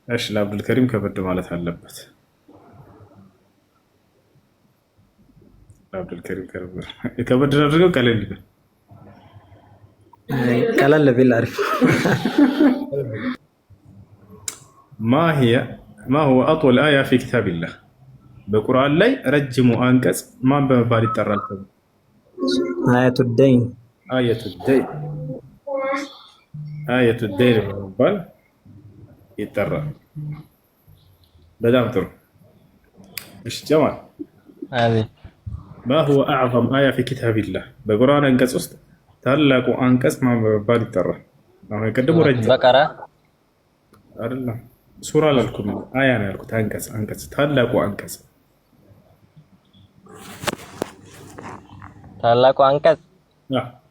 እሺ ለአብዱልከሪም ከበድ ማለት አለበት። አብዱልከሪም ከበድ አድርገው ቀለል ይበል። ቀለል ቢል አሪፍ። ما هو أطول آية في كتاب الله؟ በቁርአን ላይ ረጅሙ አንቀጽ ማን በመባል ይጠራል? አያቱ ደይን በመባል ይጠራል። በጣም ጥሩ። እሺ ጀማል ما هو أعظم آية في كتاب الله? በቁርአን አንቀጽ ውስጥ ታላቁ አንቀጽ ማን በመባል ይጠራል? አሁን የቀደሙ ረጅም በቀራ አይደለም፣ ሱራ አላልኩም፣ አያ ነው ያልኩት። አንቀጽ ታላቁ አንቀጽ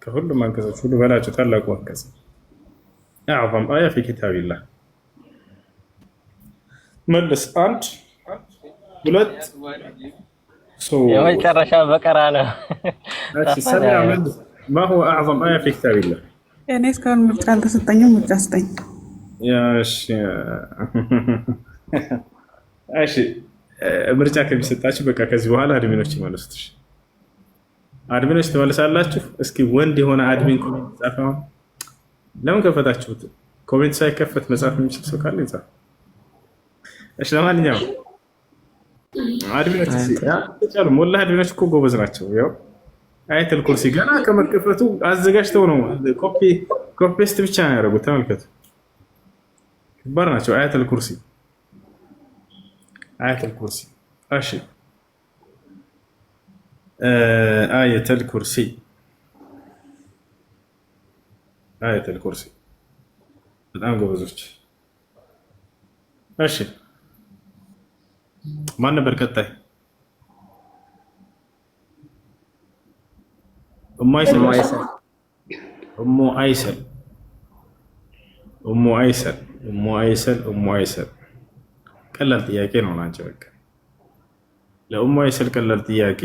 ከሁሉም አንቀጾች ሁሉ በላጭ ታላቁ አንቀጽ أعظم آية في كتاب الله። መልስ። አንድ ሁለት የመጨረሻ በቀራ ነው። እሺ ሰሚራ መልስ። ما هو أعظم آية في كتاب الله? እኔ እስካሁን ምርጫ አልተሰጠኝም። ምርጫ ስጠኝ። እሺ ምርጫ ከሚሰጣችሁ በቃ ከዚህ በኋላ አድሚኖች ይመልሱት። አድሚኖች ትመልሳላችሁ። እስኪ ወንድ የሆነ አድሚን ኮሜንት ጻፈው። ለምን ከፈታችሁት? ኮሜንት ሳይከፈት መጻፍ የሚችል ሰው ካለ ይጻፍ። እሺ ለማንኛውም አድሚኖች ሲያሉ ሞላ አድሚኖች እኮ ጎበዝ ናቸው። ያው አያተል ኩርሲ ገና ከመከፈቱ አዘጋጅተው ነው ኮፒ ፔስት ብቻ ነው ያደረጉት። ተመልከቱ፣ ከባድ ናቸው። አያተል ኩርሲ እሺ፣ አያተል ኩርሲ በጣም ጎበዞች። እሺ ማን ነበር ቀጣይ? ኡሙ አይሰል ቀላል ጥያቄ ነው ላንቺ። በቃ ለኡሙ አይሰል ቀላል ጥያቄ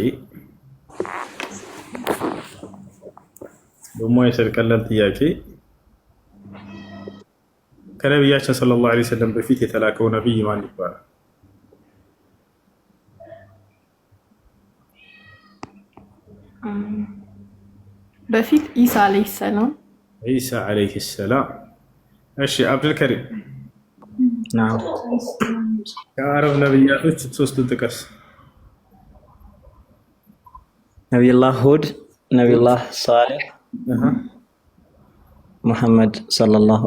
ከነቢያችን ሰለላሁ ዐለይሂ ወሰለም በፊት የተላከው ነቢይ ማን ይባላል? በፊት ኢሳ አለይሂ ሰላም። እሺ አብዱልከሪም ከአረብ ነቢያቶች ሶስቱን ጥቀስ። ነቢዩላህ ሁድ፣ ነቢዩላህ ሳሌሕ፣ ሙሐመድ ሰለላሁ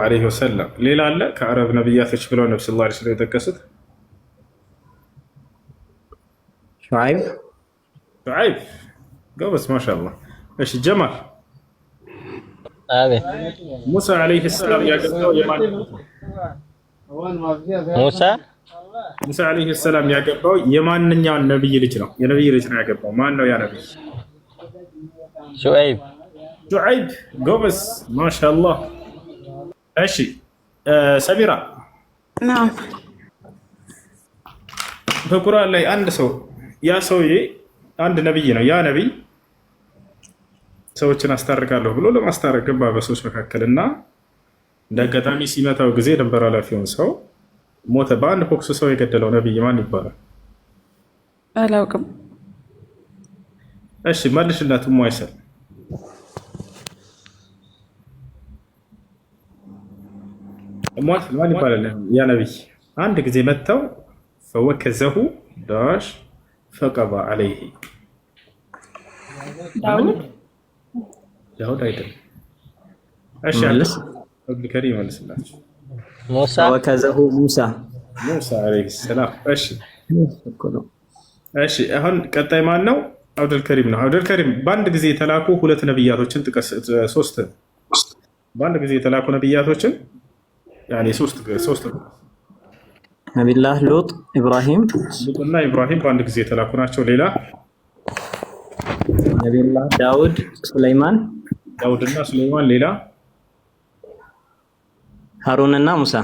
ዐለይሂ ወሰለም። ሌላ አለ ከአረብ ነቢያቶች ብለው ነብዩ ሰለላሁ ዐለይሂ ወሰለም የጠቀሱት? ሹዓይብ ጎበዝ ማሻአላህ። እሺ ጀማል አቤት። ሙሳ ዐለይሂ ሰላም ያገባው የማን? ሙሳ ዐለይሂ ሰላም ያገባው የማንኛውን ነብይ ልጅ ነው? የነብይ ልጅ ነው ያገባው። ማን ነው ያ ነብይ? ሹዓይብ ጎበዝ ማሻአላህ። እሺ ሰሚራ ናም በቁርአን ላይ አንድ ሰው ያ ሰውዬ አንድ ነብይ ነው። ያ ነብይ ሰዎችን አስታርቃለሁ ብሎ ለማስታረቅ ገባ በሰዎች መካከል እና እንደ አጋጣሚ ሲመታው ጊዜ ድንበር ኃላፊውን ሰው ሞተ። በአንድ ቦክስ ሰው የገደለው ነብይ ማን ይባላል? አላውቅም። እሺ መልሽላት። ኡሙ አይሰል ማን ይባላል? ያ ነብይ አንድ ጊዜ መተው ፈወከዘሁ ዳሽ ፈቀባ አለይሂ። ዳውድ አይደለም። እሺ አብዱልከሪም መልስላችሁ። ሙሳ ወከዘሁ ሙሳ አለይሂ ሰላም። እሺ አሁን ቀጣይ ማን ነው? አብዱልከሪም ነው። አብዱልከሪም በአንድ ጊዜ የተላኩ ሁለት ነብያቶችን ጥቀስ። ሶስት በአንድ ጊዜ የተላኩ ነብያቶችን ያኔ ሶስት ነቢላህ ሉጥ፣ ኢብራሂም ሉጥና ኢብራሂም በአንድ ጊዜ የተላኩ ናቸው። ሌላ ነቢላህ ዳውድና ሱለይማን። ሌላ ሃሩንና ሙሳ።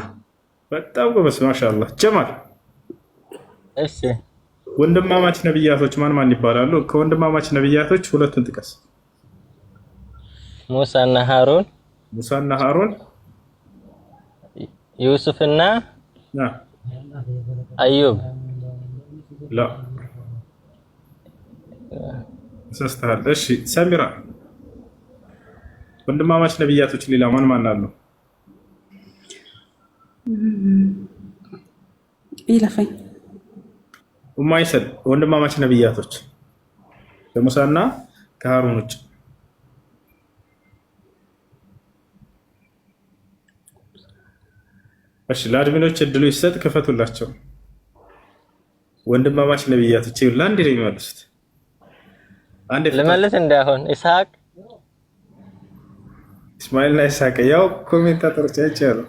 በጣም ጎበዝ ማሻአላህ። ጀማል እሺ ወንድማማች ነብያቶች ማን ይባላሉ? ከወንድማማች ነብያቶች ሁለቱን ጥቀስ። ሙሳና ሃሩን፣ ዩሱፍና አዩብ። ላ ሰስተሃል። እሺ ሰሚራ ወንድማማች ነብያቶች ሌላ ማን አሉ? ይለፈኝ። ኡሙ አይሰል ወንድማማች ነብያቶች ከሙሳና ከሃሩን ውጭ። እሺ ለአድሚኖች እድሉ ይሰጥ፣ ክፈቱላቸው። ወንድማማች ነብያቶች ይሁን ለአንድ ነው የሚመልሱት። አንድ ለማለት እንዳይሆን እስማኤልና ኢስሐቅ ያው ኮሜንታተሮች አይቻሉ።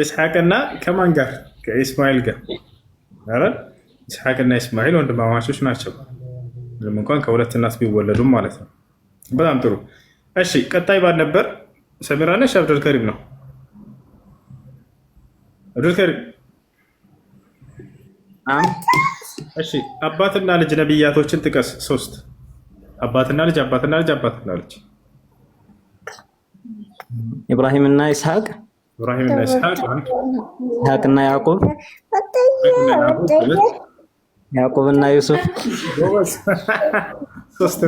ኢስሐቅና ከማን ጋር? ከኢስማኤል ጋር አይደል? ኢስሐቅና ኢስማኤል ወንድማማቾች ናቸው፣ ምንም እንኳን ከሁለት እናት ቢወለዱም ማለት ነው። በጣም ጥሩ። እሺ ቀጣይ ባል ነበር ሰሚራ ነሽ? አብዱልከሪም ነው? አብዱልከሪም እሺ አባትና ልጅ ነብያቶችን ጥቀስ። ሶስት አባትና ልጅ። ኢብራሂምና ኢስሐቅ፣ ኢስሐቅና ያዕቆብ፣ ያዕቆብና ዩሱፍ፣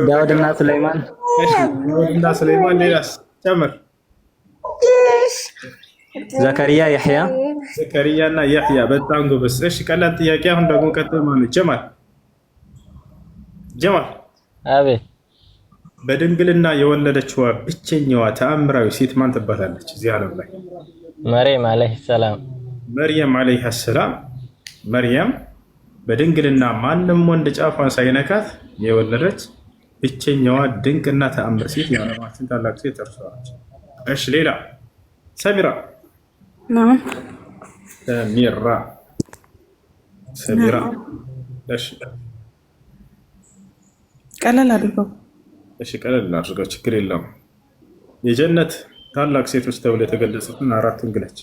ዳውድና ሱለይማን። ሌላስ ጨምር። ዘከሪያ፣ ያሕያ፣ ዘከሪያና ያህያ በጣም ጎበዝ። እሺ ቀላል ጥያቄ። አሁን ደግሞ ቀጥል ማለት ጀማል አቤት። በድንግልና የወለደችዋ ብቸኛዋ ተአምራዊ ሴት ማን ትባላለች እዚህ ዓለም ላይ? መርየም አለይሂ ሰላም። መርየም አለይሃ ሰላም። መርየም በድንግልና ማንም ወንድ ጫፏን ሳይነካት የወለደች ብቸኛዋ ድንቅና ተአምር ሴት የዓለማችን ታላቅ ሴት እርሷ ነች። እሺ ሌላ ሰሚራ ሰሚራ እሺ ቀለል አድርገው ችግር የለውም። የጀነት ታላቅ ሴቶች ተብለው የተገለጹትን አራቱን ግለጽ።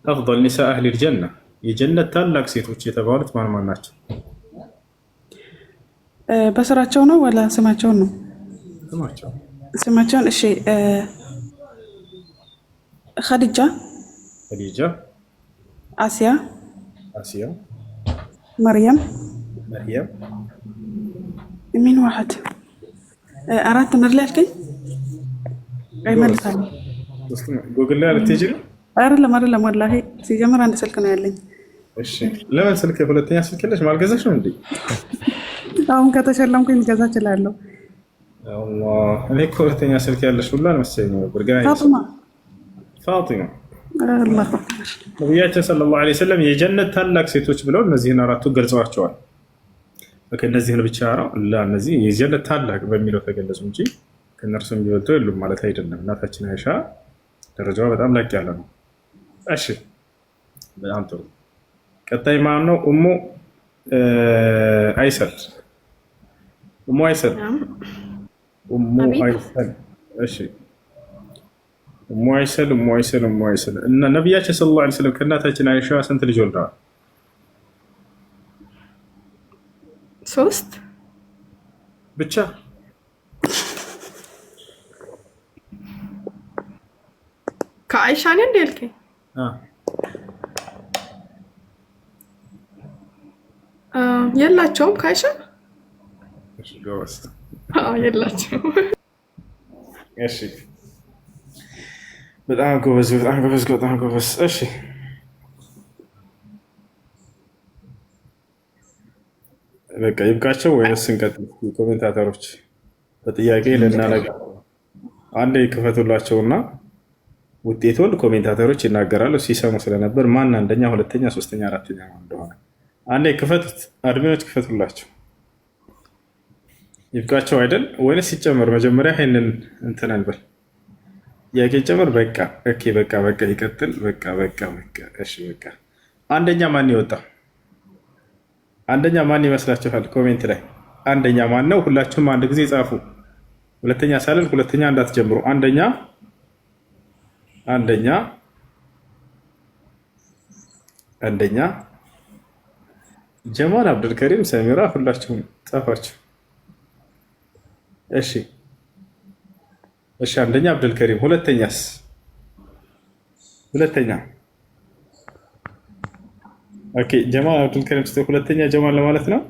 አፍضل ኒሳእ አህሊ الجنة የጀነት ታላቅ ሴቶች የተባሉት ማን ማን ናቸው? በስራቸው ነው ወላ ስማቸውን ነው? ስማቸውን። እሺ ኸዲጃ፣ አሲያ፣ መርየም ሚን ዋحد አራት ምርላ ያልከኝ አይመልሳለሁ። ጉግል ላይ አትሄጂ? አይደለም ወላሂ ሲጀምር አንድ ስልክ ነው ያለኝ። እሺ ለምን ስልክ ሁለተኛ ስልክ የለሽ? ማልገዛሽ ነው እንዴ? አሁን ከተሸለምኩኝ ልገዛ እችላለሁ። አላህ እኔ እኮ ሁለተኛ ስልክ ያለሽ ሁሉ አልመሰለኝ ነበር። ፋጢማ አላህ ነቢያችን ሰለላሁ ዐለይሂ ወሰለም የጀነት ታላቅ ሴቶች ብለው እነዚህን አራቱ ገልጸዋቸዋል። እነዚህን ብቻ ነው እነዚህ የጀነት ታላቅ በሚለው ተገለጹ እንጂ ከነርሱ የሚበልጡ የሉም ማለት አይደለም። እናታችን አይሻ ደረጃዋ በጣም ላቅ ያለ ነው። እሺ በጣም ጥሩ። ቀጣይ ማን ነው? ኡሙ አይሰል። እሺ ኡሙ አይሰል እና ነቢያችን ሰለላሁ ዐለይሂ ወሰለም ከእናታችን አይሻ ስንት ልጅ ወልደዋል? 3 ብቻ። ከአይሻ ነው እንዴ ያልከኝ? የላቸውም ከአይሻ? እሺ ጎበዝ። የላቸውም። እሺ በጣም ጎበዝ። እሺ በቃ ይብቃቸው ወይስ እንቀጥል? ኮሜንታተሮች በጥያቄ ልናለጋ አንዴ ክፈቱላቸውና ውጤቱን ኮሜንታተሮች ይናገራሉ። ሲሰሙ ስለነበር ማን አንደኛ፣ ሁለተኛ፣ ሶስተኛ፣ አራተኛ እንደሆነ አንዴ ክፈቱት። አድሚኖች ክፈቱላቸው። ይብቃቸው አይደል ወይስ ሲጨመር? መጀመሪያ ይሄንን እንትን እንበል። ጥያቄ ጨምር። በቃ ኦኬ፣ በቃ ይቀጥል። በቃ እሺ በቃ አንደኛ ማን ይወጣ? አንደኛ ማን ይመስላችኋል? ኮሜንት ላይ አንደኛ ማን ነው? ሁላችሁም አንድ ጊዜ ጻፉ። ሁለተኛ ሳልል ሁለተኛ እንዳትጀምሩ። አንደኛ ጀማል አብዱልከሪም፣ ሰሚራ ሁላችሁም ጻፋችሁ። እሺ አንደኛ አብዱልከሪም። ሁለተኛስ? ሁለተኛ ኦኬ ጀማል አብዱልከሪም ሁለተኛ ጀማል ለማለት ነው።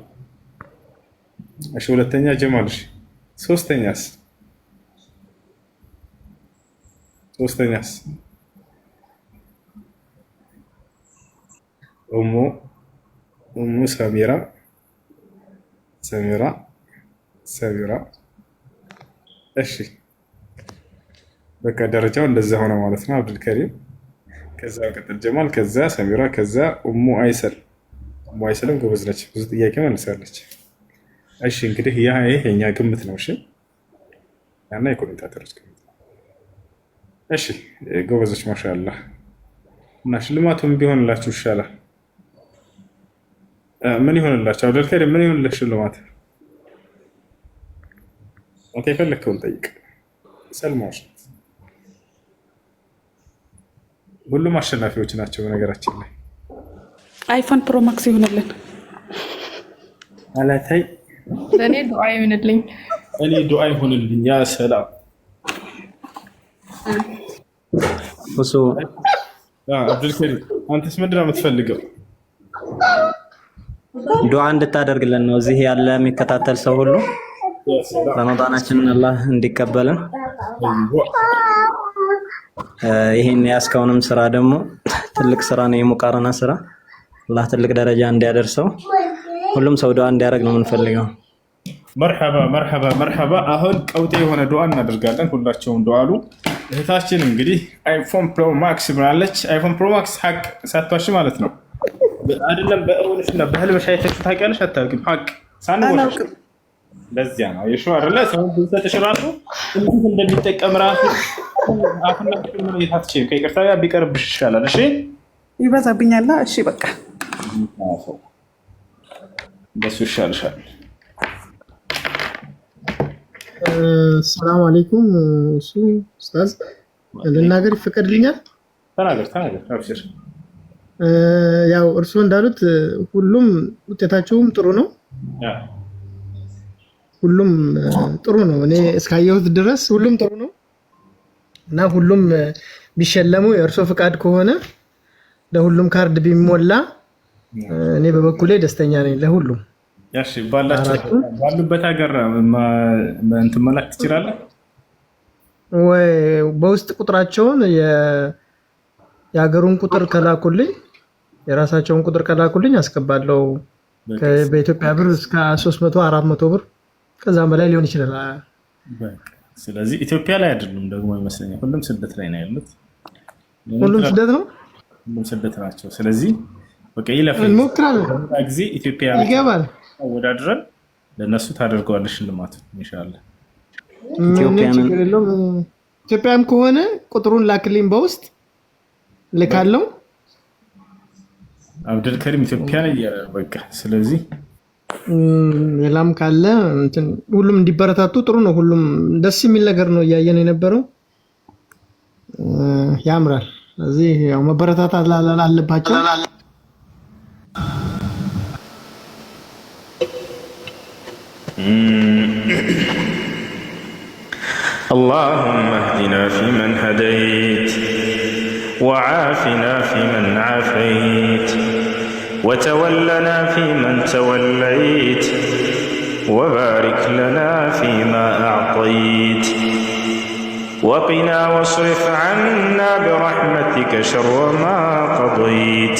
እሺ ሁለተኛ ጀማል። እሺ ሶስተኛስ? ኡሙ ሰሚራ እሺ በቃ ደረጃው እንደዛ ሆነ ማለት ነው። አብዱልከሪም ከዛ ቀጥል ጀማል፣ ከዛ ሰሚራ፣ ከዛ ኡሙ አይሰል። ኡሙ አይሰልም ጎበዝ ነች፣ ብዙ ጥያቄ መልሳለች። እሺ እንግዲህ ይሄ የኛ ግምት ነው። እሺ ያና የኮሜንታተሮች ግምት። እሺ ጎበዞች ማሻአላህ። እና ሽልማቱም ቢሆንላችሁ ይሻላል። ምን ይሆንላችሁ? አብዱልከሪም ምን ይሆንልህ ሽልማት? ኦኬ ፈለከውን ጠይቅ። ሰልማሽ ሁሉም አሸናፊዎች ናቸው። በነገራችን ላይ አይፎን ፕሮ ማክስ ይሆንልን። አላታይ ለኔ ዱዓ ይሆንልኝ። እኔ ዱዓ ይሆንልኝ። ያ ሰላም እሱ አብዱልከሪም አንተስ ምንድን ነው የምትፈልገው? ዱዓ እንድታደርግልን ነው። እዚህ ያለ የሚከታተል ሰው ሁሉ ረመዳናችንን አላህ እንዲቀበልን ይሄን ያስከውንም ስራ ደግሞ ትልቅ ስራ ነው የሙቃረና ስራ። አላህ ትልቅ ደረጃ እንዲያደርሰው ሁሉም ሰው ዱዓ እንዲያደርግ ነው የምንፈልገው። መርሐባ መርሐባ መርሐባ። አሁን ቀውጤ የሆነ ዱዓ እናደርጋለን። ሁላቸውም ዱዓ አሉ። እህታችን እንግዲህ አይፎን ፕሮ ማክስ ብላለች። አይፎን ፕሮ ማክስ ሐቅ ሳትዋሽ ማለት ነው አይደለም። በእውነትና በህልምሽ አይተሽ ታውቂያለሽ? አታውቂም? ሐቅ ሳንወሽ በዚያ ነው የሽው አይደለ? ሰው ቢሰጥሽ ራሱ እንዴት እንደሚጠቀም ራሱ አፍና ምን ይታትሽ ከይቅርታ ጋር ቢቀርብሽ ይሻላል። እሺ ይበዛብኛል። እሺ በቃ በሱ ይሻልሻል። ሰላም አለይኩም። እሱ ኡስታዝ ልናገር ይፈቀድልኛል? ተናገር አብሽር። ያው እርስዎ እንዳሉት ሁሉም ውጤታቸውም ጥሩ ነው። ሁሉም ጥሩ ነው። እኔ እስካየሁት ድረስ ሁሉም ጥሩ ነው እና ሁሉም ቢሸለሙ የእርስዎ ፍቃድ ከሆነ ለሁሉም ካርድ ቢሞላ እኔ በበኩሌ ደስተኛ ነኝ። ለሁሉም ያሺ ባሉበት ሀገር እንትን መላክ ትችላለህ ወይ? በውስጥ ቁጥራቸውን የሀገሩን ቁጥር ከላኩልኝ፣ የራሳቸውን ቁጥር ከላኩልኝ አስገባለሁ። በኢትዮጵያ ብር እስከ 300 400 ብር ከዛም በላይ ሊሆን ይችላል። ስለዚህ ኢትዮጵያ ላይ አይደሉም ደግሞ ይመስለኛል። ሁሉም ስደት ላይ ነው ያሉት። ሁሉም ስደት ነው፣ ሁሉም ስደት ናቸው። ስለዚህ በቃ ይለፈ እንሞክራለን። ጊዜ ኢትዮጵያ ይገባል አወዳድረን ለነሱ ታደርገዋለሽ ሽልማቱ ኢንሻአላህ። ኢትዮጵያም ከሆነ ቁጥሩን ላክልኝ፣ በውስጥ ልካለው። አብዱልከሪም ኢትዮጵያ ላይ በቃ ስለዚህ ሌላም ካለ ሁሉም እንዲበረታቱ ጥሩ ነው። ሁሉም ደስ የሚል ነገር ነው እያየን የነበረው፣ ያምራል። ስለዚህ ያው መበረታታት አለባቸው። اللهم اهدنا فيمن هديت وعافنا فيمن عافيت وتولنا فيمن توليت وبارك لنا فيما أعطيت وقنا واصرف عنا برحمتك شر ما قضيت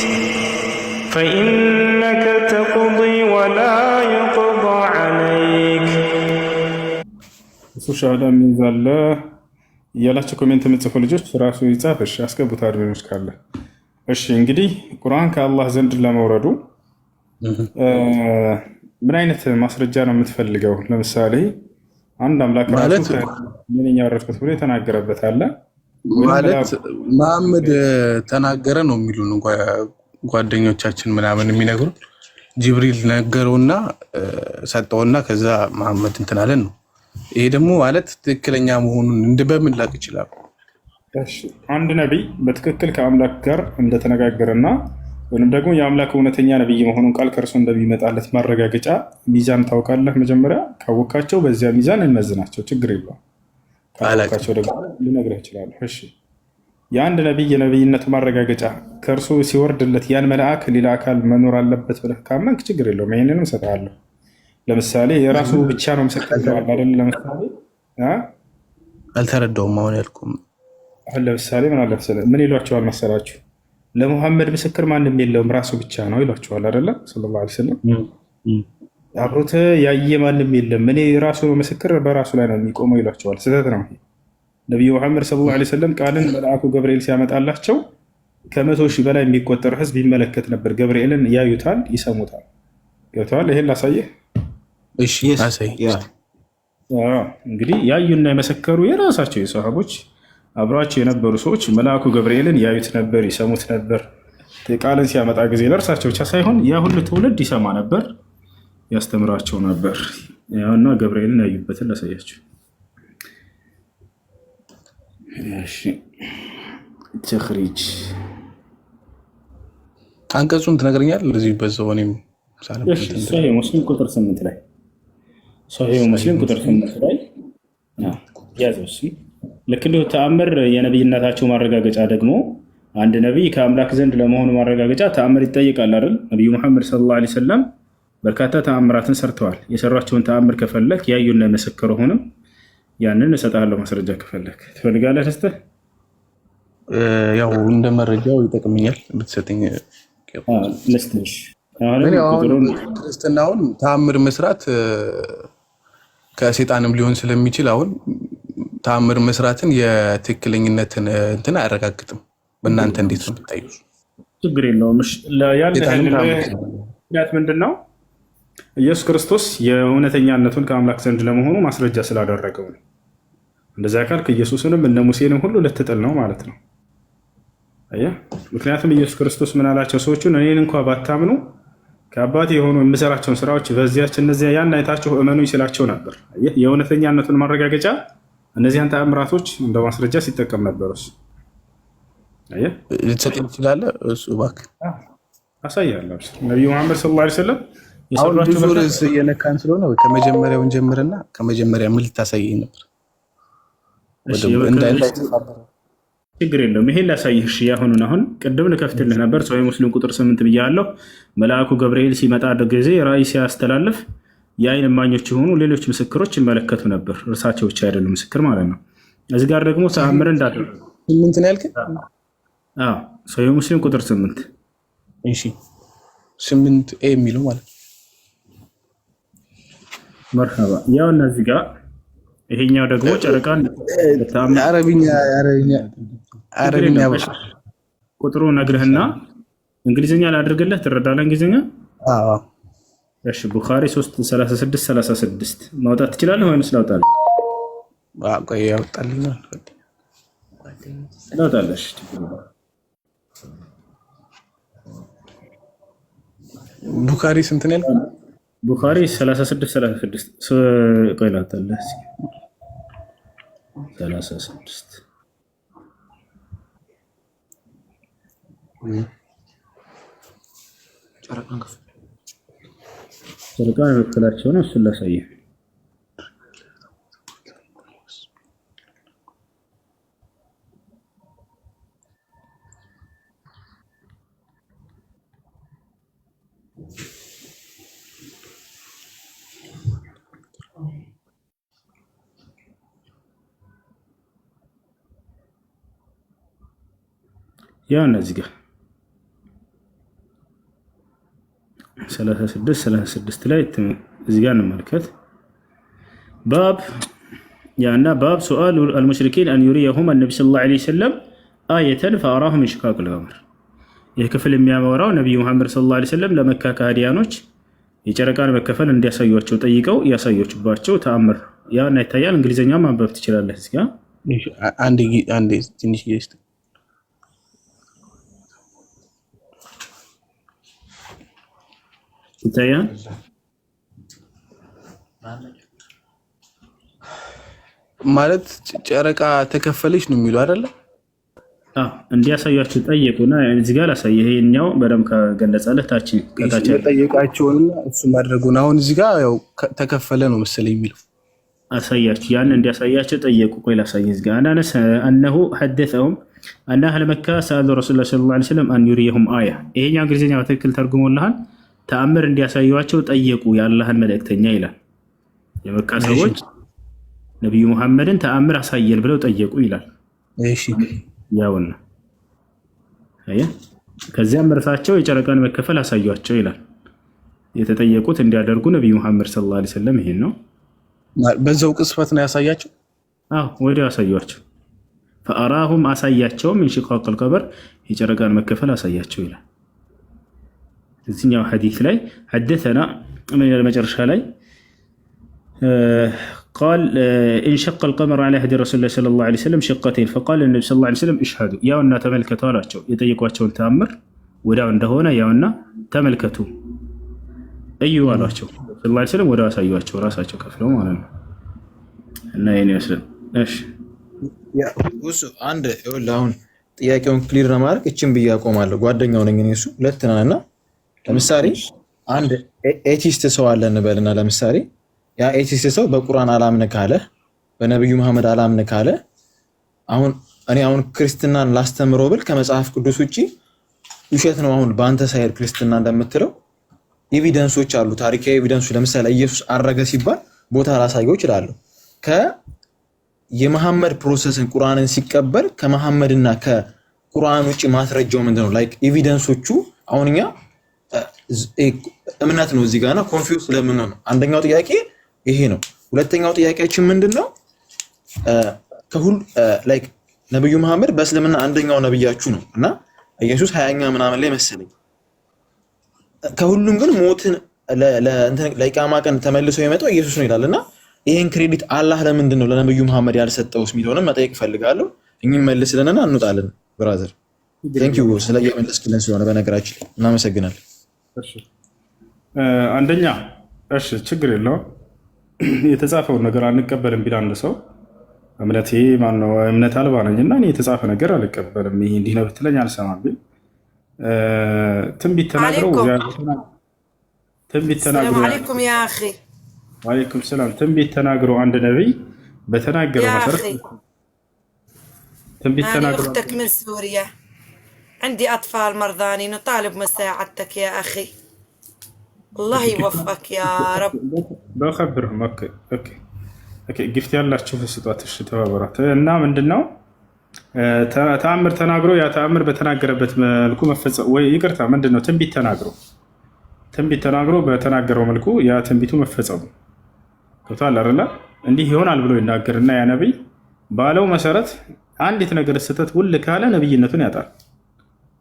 فإنك تقضي ولا يقضى عليك. ሱሻዳ ሚዛለ ያላችሁ ኮሜንት የምትጽፉ ልጆች ራሱ ይጻፍ። እሺ አስገቡት አድርገሽ ካለ። እሺ እንግዲህ ቁርአን ከአላህ ዘንድ ለመውረዱ ምን አይነት ማስረጃ ነው የምትፈልገው? ለምሳሌ አንድ አምላክ ራሱ ምንኛ ወረድኩት ብሎ የተናገረበት አለ ማለት መሐመድ ተናገረ ነው የሚሉን ጓደኞቻችን ምናምን የሚነግሩን። ጅብሪል ነገረውና ሰጠውና ከዛ መሐመድ እንትን አለን ነው። ይሄ ደግሞ ማለት ትክክለኛ መሆኑን እንደበምን ላቅ ይችላል? እሺ አንድ ነብይ በትክክል ከአምላክ ጋር እንደተነጋገረና ወይንም ደግሞ የአምላክ እውነተኛ ነብይ መሆኑን ቃል ከርሶ እንደሚመጣለት ማረጋገጫ ሚዛን ታውቃለህ? መጀመሪያ ካወቃቸው በዚያ ሚዛን እንመዝናቸው፣ ችግር የለውም። ካወቃቸው ደግሞ ልነግርህ እችላለሁ። እሺ የአንድ ነብይ የነብይነት ማረጋገጫ ከርሶ ሲወርድለት ያን መልአክ ሌላ አካል መኖር አለበት ብለህ ካመንክ ችግር የለውም፣ ይሄንንም እሰጥሃለሁ። ለምሳሌ የራሱ ብቻ ነው ምስክር አይደል? ለምሳሌ አልተረዳውም አሁን ያልኩም። አሁን ለምሳሌ ምን አለ መሰለህ፣ ምን ይሏቸዋል መሰላችሁ? ለሙሐመድ ምስክር ማንም የለውም ራሱ ብቻ ነው ይሏቸዋል አይደለ? ሰለላሁ ዐለይሂ ወሰለም አብሮት ያየ ማንም የለም፣ እኔ ራሱ ምስክር በራሱ ላይ ነው የሚቆመው ይሏቸዋል። ስህተት ነው። ነቢዩ መሐመድ ሰለላሁ ዐለይሂ ወሰለም ቃልን መልአኩ ገብርኤል ሲያመጣላቸው ከ100,000 በላይ የሚቆጠር ህዝብ ይመለከት ነበር። ገብርኤልን ያዩታል፣ ይሰሙታል። ገብተዋል? ይሄን ላሳየህ። እሺ አሳይ። እንግዲህ ያዩና የመሰከሩ የራሳቸው የሰሃቦች አብሯቸው የነበሩ ሰዎች መልአኩ ገብርኤልን ያዩት ነበር፣ ይሰሙት ነበር። ቃልን ሲያመጣ ጊዜ ለእርሳቸው ብቻ ሳይሆን ያ ሁሉ ትውልድ ይሰማ ነበር፣ ያስተምራቸው ነበር። ያውና ገብርኤልን ያዩበትን ላሳያቸው። እሺ ተኽሪጅ አንቀጹን ትነግረኛለህ? ለዚህ በዛው እኔም ሶሒህ ሙስሊም ቁጥር 8 ላይ ሶሒህ ሙስሊም ቁጥር 8 ላይ ያዘው። ልክ እንዲሁ ተአምር የነብይነታቸው ማረጋገጫ ደግሞ አንድ ነብይ ከአምላክ ዘንድ ለመሆኑ ማረጋገጫ ተአምር ይጠይቃል አይደል? ነብዩ መሐመድ ሰለላሁ ዐለይሂ ወሰለም በርካታ ተአምራትን ሰርተዋል። የሰሯቸውን ተአምር ከፈለክ ያዩና የመሰከሩ ሆነም ያንን እሰጥሃለሁ ማስረጃ ከፈለክ። ትፈልጋለህ? ደስተህ ያው እንደ መረጃው ይጠቅምኛል ብትሰጠኝ። ልስትሽ አሁን ክርስትናውን ተአምር መስራት ከሰይጣንም ሊሆን ስለሚችል አሁን ተአምር መስራትን የትክክለኝነትን እንትን አያረጋግጥም። በእናንተ እንዴት ነው የምታዩት? ችግር የለውም። ምክንያት ምንድን ነው? ኢየሱስ ክርስቶስ የእውነተኛነቱን ከአምላክ ዘንድ ለመሆኑ ማስረጃ ስላደረገው ነው። እንደዚያ ካልክ ኢየሱስንም እነ ሙሴንም ሁሉ ልትጥል ነው ማለት ነው። አየህ፣ ምክንያቱም ኢየሱስ ክርስቶስ ምን አላቸው? ሰዎቹን እኔን እንኳ ባታምኑ ከአባቴ የሆኑ የምሰራቸውን ስራዎች በዚያች እነዚያ ያን አይታችሁ እመኑ ይስላቸው ነበር። የእውነተኛነቱን ማረጋገጫ እነዚያን ተአምራቶች እንደ ማስረጃ ሲጠቀም ነበር። እሱ አየህ፣ ልትሰጠኝ ትችላለህ? እሱ እባክህ አሳያለሁ። ነቢዩ መሐመድ ሰለላሁ ዐለይሂ ወሰለም አሁን ብዙ ርዕስ እየነካን ስለሆነ ከመጀመሪያውን ጀምርና ከመጀመሪያ ምን ልታሳየኝ ነበር? ችግር የለውም። ይሄን ላሳይህ። እሺ ያሁኑን አሁን ቅድም ልከፍትልህ ነበር። ሰው ሙስሊም ቁጥር 8 ብያለሁ። መልአኩ ገብርኤል ሲመጣ ጊዜ ራእይ ሲያስተላልፍ የአይን እማኞች የሆኑ ሌሎች ምስክሮች ይመለከቱ ነበር። እርሳቸው ብቻ አይደሉም ምስክር ማለት ነው። እዚህ ጋር ደግሞ ተአምር እንዳደረገ 8 ነው ያልከኝ? አዎ ሰው ሙስሊም ቁጥር 8። እሺ 8 ኤ የሚለው ማለት መርሐባ። ያው እነዚህ ጋር ይሄኛው ደግሞ ጨረቃን አረብኛ ቁጥሩ ነግርህና እንግሊዝኛ ላድርግልህ። ትረዳለህ እንግሊዝኛ? አዎ። እሺ ቡኻሪ 3:36 ማውጣት ትችላለህ ወይስ ላውጣልህ? ቆይ ያውጣልኝ ነው። ላውጣልሽ። ቡኻሪ ስንት ነው ያልከኝ? ቡኻሪ 36 ቆይ ላውጣልህ። 36 ጨረቃ የመክፈላቸው ነው። እሱን ላሳየህ። ያው እነዚህ ጋር 36 ላይ እዚህ ጋር እንመልከት። ባብ ያና ባብ ሱአል አልሙሽሪኪን አን ዩሪየሁም አን-ነቢ ሰለላሁ ዐለይሂ ወሰለም አየተን ፈአራሁም ኢንሽቃቅ አልቀመር። ይህ ክፍል የሚያወራው ነብዩ መሐመድ ሰለላሁ ዐለይሂ ወሰለም ለመካ ከሃዲያኖች የጨረቃን መከፈል እንዲያሳዩቸው ጠይቀው ያሳዩባቸው ተአምር ያና ይታያል። እንግሊዘኛ ማንበብ ትችላለህ። እዚህ ጋር አንዴ ትንሽ ይስጥ ይታያል። ማለት ጨረቃ ተከፈለች ነው የሚሉ አይደለ? እንዲያሳያችሁ ጠየቁና እዚህ ጋር አሳየ። ይሄኛው በደም ከገለጸልህ ታች ከታች ጠየቃቸውና እሱ ማድረጉን አሁን እዚህ ጋር ያው ተከፈለ ነው መሰለኝ የሚለው አሳያችሁ። ያን እንዲያሳያችሁ ጠየቁ። ቆይ ላሳየህ። እዚህ ጋር አናነስ أنه حدثهم أن أهل مكة سألوا رسول الله صلى الله عليه وسلم أن يريهم آية። ይሄኛው እንግሊዝኛ በትክክል ተርጉሞልሃል። ተአምር እንዲያሳዩቸው ጠየቁ የአላህን መልእክተኛ ይላል። የመካ ሰዎች ነብዩ መሐመድን ተአምር አሳየን ብለው ጠየቁ ይላል። እሺ ያውና ከዚያም እርሳቸው የጨረቃን መከፈል አሳዩቸው ይላል። የተጠየቁት እንዲያደርጉ ነብዩ መሐመድ ሰለላሁ ዐለይሂ ወሰለም ይሄን ነው። በዛው ቅስፈት ነው ያሳያቸው። ወዲያው አሳዩቸው። ፈአራሁም አሳያቸውም ኢንሽቃቅ አልቀመር የጨረቃን መከፈል አሳያቸው ይላል። እዚህኛው ሐዲስ ላይ حدثنا من المجرش ላይ قال انشق القمر على هدي رسول الله صلى الله عليه وسلم شقتين فقال النبي صلى الله عليه وسلم اشهدوا ያውና ተመልከቱ አላቸው። የጠየቋቸውን ተአምር ወዳው እንደሆነ ያውና ተመልከቱ እዩ አላቸው። ሰለላሁ ዐለይሂ ወሰለም ወዳው አሳዩአቸው ራሳቸው ከፍለው ማለት ነው። እና የኔ መስለን እሺ ያ እሱ አንድ ይኸውልህ አሁን ጥያቄውን ክሊር ለማድረግ እቺን ብዬ አቆማለሁ። ጓደኛው ነኝ እኔ እሱ ሁለት ነንና ለምሳሌ አንድ ኤቲስት ሰው አለ እንበልና ለምሳሌ ያ ኤቲስት ሰው በቁርአን አላምን ካለ በነብዩ መሐመድ አላምን ካለ አሁን እኔ ክርስትናን ላስተምረው ብል ከመጽሐፍ ቅዱስ ውጪ ውሸት ነው አሁን በአንተ ሳይድ ክርስትና እንደምትለው ኤቪደንሶች አሉ፣ ታሪካዊ ኤቪደንሶች። ለምሳሌ ኢየሱስ አረገ ሲባል ቦታ ላሳየው ይችላል። የመሐመድ ፕሮሰስን ቁርአንን ሲቀበል ከመሐመድና ከቁርአን ውጪ ማስረጃው ምንድነው? ላይክ ኤቪደንሶቹ አሁን እኛ እምነት ነው እዚህ ጋርና ኮንፊውዝ ስለምን ነው? አንደኛው ጥያቄ ይሄ ነው። ሁለተኛው ጥያቄያችን ምንድነው? ከሁሉ ላይክ ነብዩ መሐመድ በእስልምና አንደኛው ነብያችሁ ነው እና ኢየሱስ 20ኛ ምናምን ላይ መሰለኝ። ከሁሉም ግን ሞትን ለኢቃማ ቀን ተመልሶ የመጣው ኢየሱስ ነው ይላልና ይሄን ክሬዲት አላህ ለምንድን ነው ለነብዩ መሐመድ ያልሰጠውስ የሚለውን መጠየቅ ፈልጋለሁ። እኚህ መልስልንና እንውጣለን። ብራዘር ቴንክ ዩ ስለየመለስክልን ስለሆነ በነገራችን ላይ እናመሰግናለን። እሺ አንደኛ እሺ ችግር የለውም የተጻፈውን ነገር አንቀበልም ቢል አንድ ሰው እምነቴ ማነው እምነት አልባ ነኝና እኔ የተጻፈ ነገር አልቀበልም ይሄ እንዲህ ነው ብትለኝ አልሰማም ቢል ትንቢት ተናግረው السلام عليكم يا أخي. وعليكم السلام. تنبيت تناقروا عند نبي بتناقروا يا مثلا أخي تنبيت أنا تناقروا أختك من سوريا، عندي أطفال مرضاني نطالب مساعدتك يا أخي. الله يوفقك يا رب. بخبرهم. اوكي قفت يلا تشوف السطوات الشتوى እና ምንድነው ተአምር ተናግሮ ያ ተአምር በተናገረበት መልኩ መፈጸም ወይ ይቅርታ ምንድነው ትንቢት ተናግሮ በተናገረው መልኩ ያ ትንቢቱ መፈጸሙ ቶታል አይደለ እንዲህ ይሆናል ብሎ ይናገርና ያ ነብይ ባለው መሰረት አንዲት ነገር ስተት ውል ካለ ነብይነቱን ያጣል።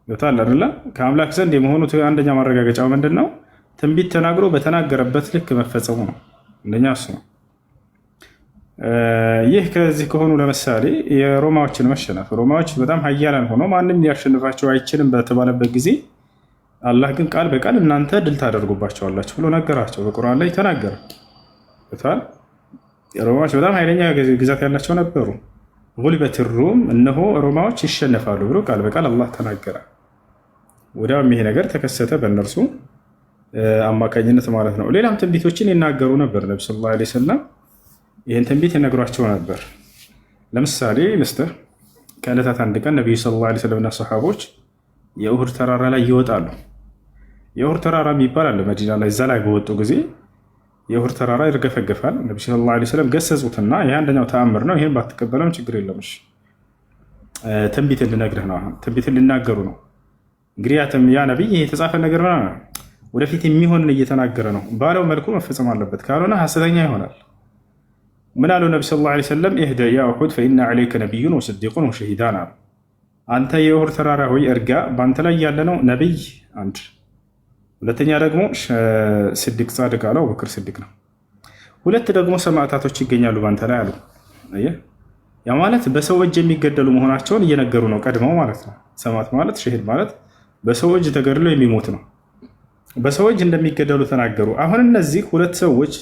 ቶታል አይደለ ከአምላክ ዘንድ የመሆኑ አንደኛ ማረጋገጫው ምንድነው ትንቢት ተናግሮ በተናገረበት ልክ መፈጸሙ ነው። እንደኛ እሱ ነው። ይህ ከዚህ ከሆኑ ለምሳሌ የሮማዎችን መሸነፍ ሮማዎች በጣም ኃያላን ሆኖ ማንም ሊያሸንፋቸው አይችልም በተባለበት ጊዜ አላህ ግን ቃል በቃል እናንተ ድል ታደርጉባቸዋላችሁ ብሎ ነገራቸው። በቁርአን ላይ ተናገረ። ታል ሮማዎች በጣም ኃይለኛ ግዛት ያላቸው ነበሩ። ጉልበት ሩም እነሆ ሮማዎች ይሸነፋሉ ብሎ ቃል በቃል አላህ ተናገረ። ወዲያውም ይሄ ነገር ተከሰተ በእነርሱ አማካኝነት ማለት ነው። ሌላም ትንቢቶችን ይናገሩ ነበር ነብዩ ሰለላሁ ዐለይሂ ወሰለም ይህን ትንቢት ይነግሯቸው ነበር። ለምሳሌ ልስጥህ ከዕለታት አንድ ቀን ነቢዩ ሰለላሁ ዐለይሂ ወሰለም እና ሰሓቦች የኡሁድ ተራራ ላይ ይወጣሉ። የኡሁድ ተራራ የሚባል አለ መዲና ላይ። እዛ ላይ በወጡ ጊዜ የኡሁድ ተራራ ይርገፈገፋል። ነቢዩ ሰለላሁ ዐለይሂ ወሰለም ገሰጹትና ይህ አንደኛው ተአምር ነው፣ ይህን ባትቀበለውም ችግር የለም ትንቢት ልነግርህ ነው፣ ትንቢት ሊናገሩ ነው። እንግዲህ ያ ነቢይ ይህ የተጻፈ ነገር ወደፊት የሚሆንን እየተናገረ ነው። ባለው መልኩ መፈጸም አለበት፣ ካልሆነ ሐሰተኛ ይሆናል። ምን አሉ ነቢ ሰለላሁ ዐለይሂ ወሰለም ኢህዳ ያ ኡሁድ ፈኢነ ዐለይከ ነቢዩን ወስዲቁን ወሸሂዳን አሉ። አንተ የኡሁድ ተራራ ሆይ እርጋ፣ በአንተ ላይ ያለ ነው ነቢይ አንድ፣ ሁለተኛ ደግሞ ስድቅ ጻድቅ አለው አቡበክር ስድቅ ነው። ሁለት ደግሞ ሰማዕታቶች ይገኛሉ በአንተ ላይ አሉ። ያ ማለት በሰው እጅ የሚገደሉ መሆናቸውን እየነገሩ ነው ቀድመው ማለት ነው። ሰማዕት ማለት ሸሂድ ማለት በሰው እጅ ተገድሎ የሚሞት ነው። በሰው እጅ እንደሚገደሉ ተናገሩ። አሁን እነዚህ ሁለት ሰዎች